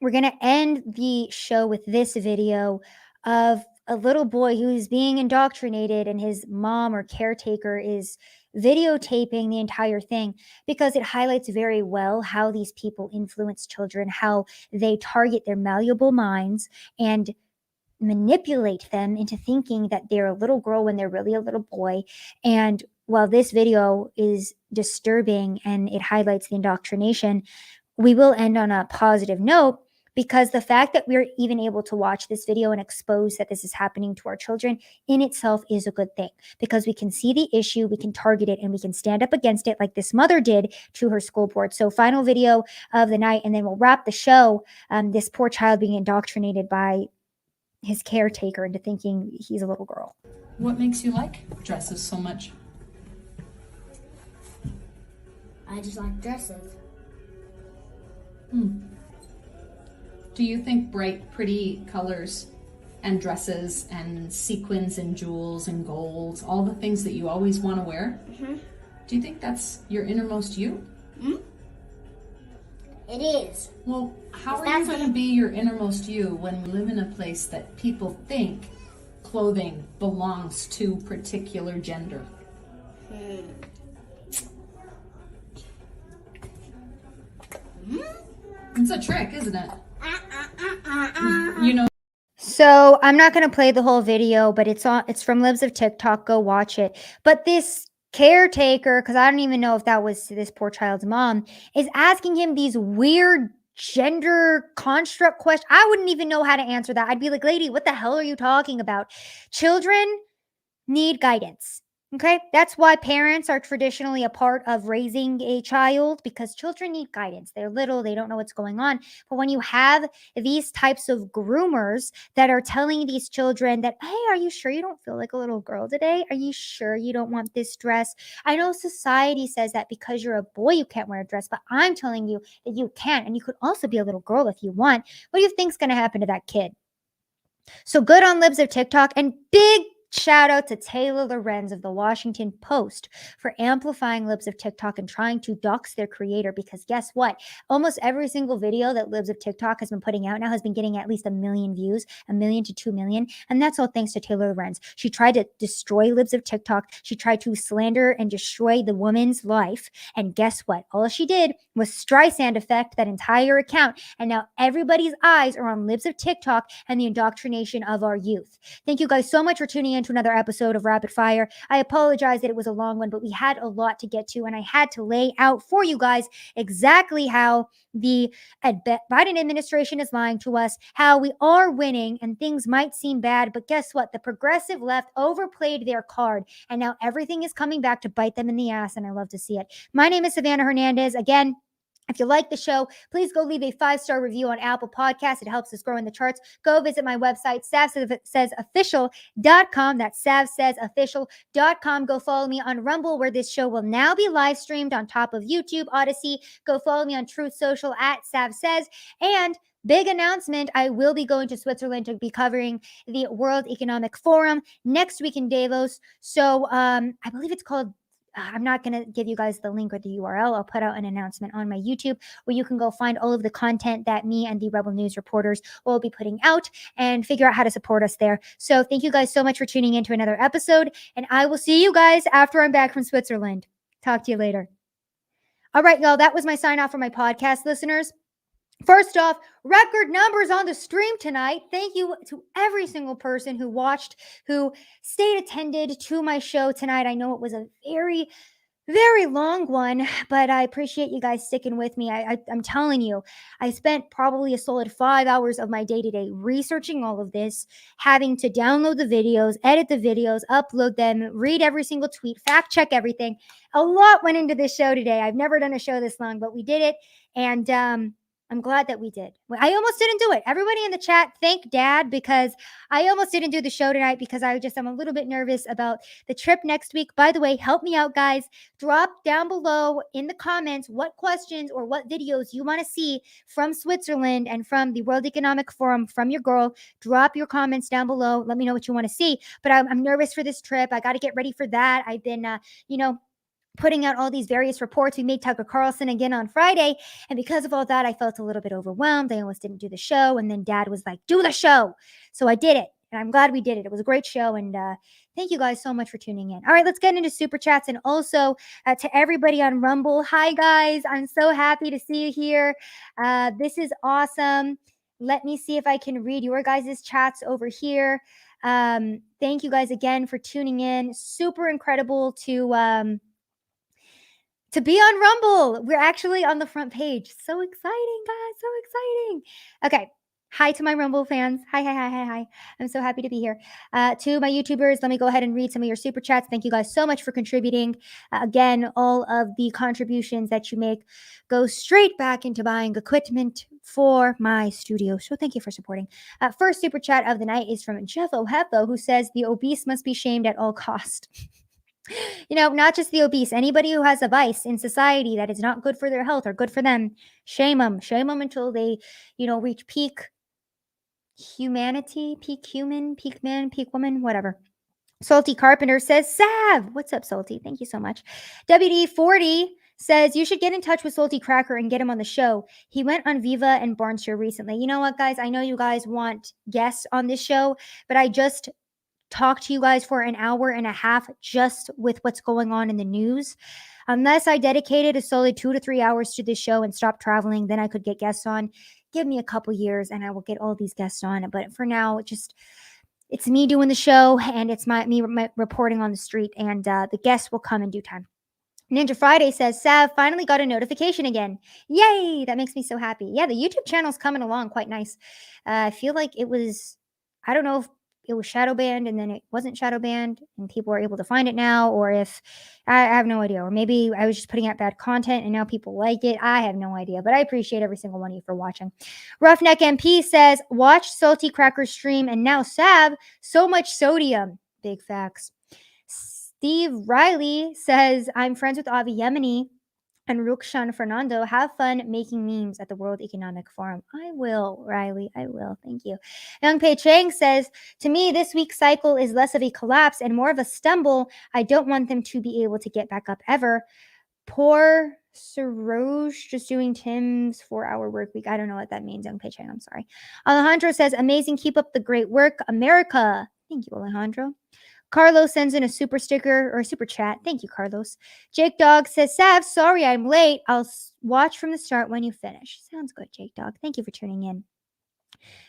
we're going to end the show with this video of a little boy who's being indoctrinated, and his mom or caretaker is videotaping the entire thing because it highlights very well how these people influence children, how they target their malleable minds and manipulate them into thinking that they're a little girl when they're really a little boy. And while this video is disturbing and it highlights the indoctrination, we will end on a positive note, because the fact that we're even able to watch this video and expose that this is happening to our children in itself is a good thing, because we can see the issue, we can target it, and we can stand up against it like this mother did to her school board. So final video of the night, and then we'll wrap the show. This poor child being indoctrinated by his caretaker into thinking he's a little girl. What makes you like dresses so much? I just like dresses. Do you think bright, pretty colors and dresses and sequins and jewels and golds, all the things that you always want to wear, do you think that's your innermost you? It is. Well, how are you going to be your innermost you when we live in a place that people think clothing belongs to particular gender? It's a trick, isn't it? You know. So I'm not going to play the whole video, but it's from Libs of TikTok. Go watch it. But this caretaker, because I don't even know if that was this poor child's mom, is asking him these weird gender construct questions. I wouldn't even know how to answer that. I'd be like, lady, what the hell are you talking about? Children need guidance. Okay, that's why parents are traditionally a part of raising a child, because children need guidance. They're little, they don't know what's going on. But when you have these types of groomers that are telling these children that, hey, are you sure you don't feel like a little girl today? Are you sure you don't want this dress? I know society says that because you're a boy, you can't wear a dress, but I'm telling you that you can. And you could also be a little girl if you want. What do you think's going to happen to that kid? So good on Libs of TikTok, and big shout out to Taylor Lorenz of the Washington Post for amplifying Libs of TikTok and trying to dox their creator, because guess what? Almost every single video that Libs of TikTok has been putting out now has been getting at least 1 million views, 1 million to 2 million. And that's all thanks to Taylor Lorenz. She tried to destroy Libs of TikTok. She tried to slander and destroy the woman's life. And guess what? All she did was Streisand effect that entire account. And now everybody's eyes are on Libs of TikTok and the indoctrination of our youth. Thank you guys so much for tuning in to another episode of Rapid Fire. I apologize that it was a long one, but we had a lot to get to, and I had to lay out for you guys exactly how the Biden administration is lying to us, how we are winning and things might seem bad, but guess what? The progressive left overplayed their card, and now everything is coming back to bite them in the ass, and I love to see it. My name is Savannah Hernandez. Again, if you like the show, please go leave a 5-star review on Apple Podcasts. It helps us grow in the charts. Go visit my website, savsaysofficial.com. That's savsaysofficial.com. Go follow me on Rumble, where this show will now be live streamed on top of YouTube, Odyssey. Go follow me on Truth Social at savsays. And big announcement, I will be going to Switzerland to be covering the World Economic Forum next week in Davos. So I believe it's called, I'm not going to give you guys the link or the URL. I'll put out an announcement on my YouTube where you can go find all of the content that me and the Rebel News reporters will be putting out and figure out how to support us there. So thank you guys so much for tuning in to another episode, and I will see you guys after I'm back from Switzerland. Talk to you later. All right, y'all, that was my sign off for my podcast listeners. First off, record numbers on the stream tonight. Thank you to every single person who watched, who stayed attended to my show tonight. I know it was a very, very long one, but I appreciate you guys sticking with me. I'm telling you, I spent probably a solid 5 hours of my day today researching all of this, having to download the videos, edit the videos, upload them, read every single tweet, fact check everything. A lot went into this show today. I've never done a show this long, but we did it. And I'm glad that we did. I almost didn't do it. Everybody in the chat, thank Dad, because I almost didn't do the show tonight because I'm a little bit nervous about the trip next week. By the way, help me out, guys. Drop down below in the comments what questions or what videos you want to see from Switzerland and from the World Economic Forum from your girl. Drop your comments down below. Let me know what you want to see. But I'm nervous for this trip. I got to get ready for that. I've been, putting out all these various reports. We made Tucker Carlson again on Friday. And because of all that, I felt a little bit overwhelmed. I almost didn't do the show. And then Dad was like, do the show. So I did it. And I'm glad we did it. It was a great show. And thank you guys so much for tuning in. All right, let's get into super chats. And also to everybody on Rumble. Hi, guys. I'm so happy to see you here. This is awesome. Let me see if I can read your guys' chats over here. Thank you guys again for tuning in. Super incredible to be on Rumble. We're actually on the front page. So exciting, guys. So exciting. Okay. Hi to my Rumble fans. Hi. I'm so happy to be here. To my YouTubers, let me go ahead and read some of your super chats. Thank you guys so much for contributing. Again, all of the contributions that you make go straight back into buying equipment for my studio. So thank you for supporting. First super chat of the night is from Jeff O'Hefo, who says the obese must be shamed at all cost. Not just the obese, anybody who has a vice in society that is not good for their health or good for them, shame them until they, reach peak humanity, peak human, peak man, peak woman, whatever. Salty Carpenter says, Sav, what's up, Salty? Thank you so much. WD40 says, you should get in touch with Salty Cracker and get him on the show. He went on Viva and Barnshire recently. You know what, guys? I know you guys want guests on this show, but I just talked to you guys for an hour and a half just with what's going on in the news. Unless I dedicated a solid 2 to 3 hours to this show and stopped traveling, then I could get guests on. Give me a couple years and I will get all these guests on. But for now, it's me doing the show and it's me reporting on the street, and the guests will come in due time. Ninja Friday says, Sav finally got a notification again. Yay! That makes me so happy. Yeah, the YouTube channel's coming along quite nice. I feel like it was, I don't know if it was shadow banned and then it wasn't shadow banned and people are able to find it now, or if I have no idea, or maybe I was just putting out bad content and now people like it. I have no idea, but I appreciate every single one of you for watching. Roughneck MP says, watch Salty Cracker stream and now Sav, so much sodium. Big facts. Steve Riley says, I'm friends with Avi Yemeni and Rukshan Fernando. Have fun making memes at the World Economic Forum. I will, Riley. I will. Thank you. Young Pei Chang says, to me, this week's cycle is less of a collapse and more of a stumble. I don't want them to be able to get back up ever. Poor Cirrhosis just doing Tim's 4-hour work week. I don't know what that means, Young Pei Chang. I'm sorry. Alejandro says, amazing. Keep up the great work, America. Thank you, Alejandro. Carlos sends in a super sticker or a super chat. Thank you, Carlos. Jake Dog says, Sav, sorry I'm late. I'll watch from the start when you finish. Sounds good, Jake Dog. Thank you for tuning in.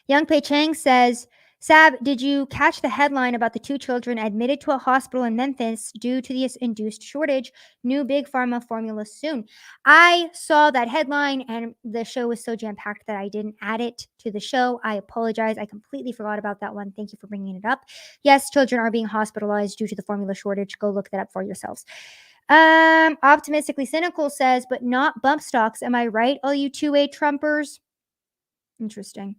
Young Pei Chang says, Sav, did you catch the headline about the 2 children admitted to a hospital in Memphis due to this induced shortage? New big pharma formula soon. I saw that headline and the show was so jam-packed that I didn't add it to the show. I apologize. I completely forgot about that one. Thank you for bringing it up. Yes, children are being hospitalized due to the formula shortage. Go look that up for yourselves. Optimistically Cynical says, but not bump stocks. Am I right, all you 2A Trumpers? Interesting.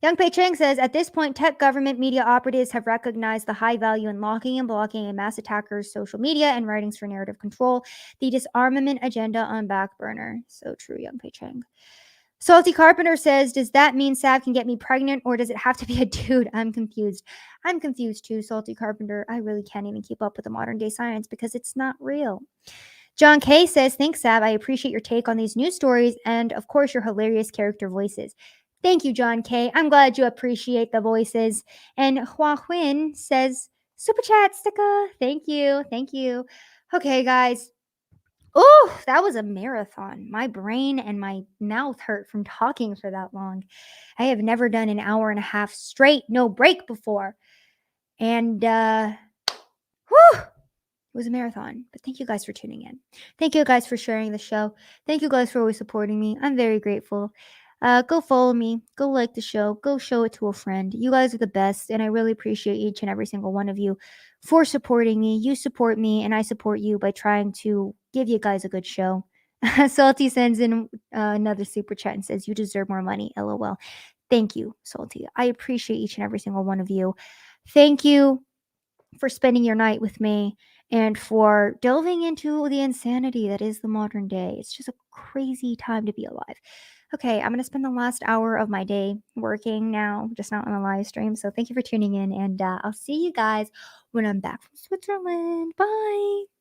Young Pei Chang says, at this point, tech government media operatives have recognized the high value in locking and blocking a mass attacker's social media and writings for narrative control, the disarmament agenda on back burner. So true, Young Pei Chang. Salty Carpenter says, does that mean Sav can get me pregnant or does it have to be a dude? I'm confused. I'm confused too, Salty Carpenter. I really can't even keep up with the modern day science because it's not real. John K says, thanks, Sav. I appreciate your take on these news stories and, of course, your hilarious character voices. Thank you, John K. I'm glad you appreciate the voices. And Hua Huin says, super chat sticker. Thank you. Thank you. Okay, guys. Oh, that was a marathon. My brain and my mouth hurt from talking for that long. I have never done an hour and a half straight, no break before. And, it was a marathon, but thank you guys for tuning in. Thank you guys for sharing the show. Thank you guys for always supporting me. I'm very grateful. Go follow me. Go like the show. Go show it to a friend. You guys are the best, and I really appreciate each and every single one of you for supporting me. You support me, and I support you by trying to give you guys a good show. Salty sends in another super chat and says, you deserve more money. LOL. Thank you, Salty. I appreciate each and every single one of you. Thank you for spending your night with me and for delving into the insanity that is the modern day. It's just a crazy time to be alive. Okay, I'm going to spend the last hour of my day working now, just not on the live stream. So thank you for tuning in, and I'll see you guys when I'm back from Switzerland. Bye.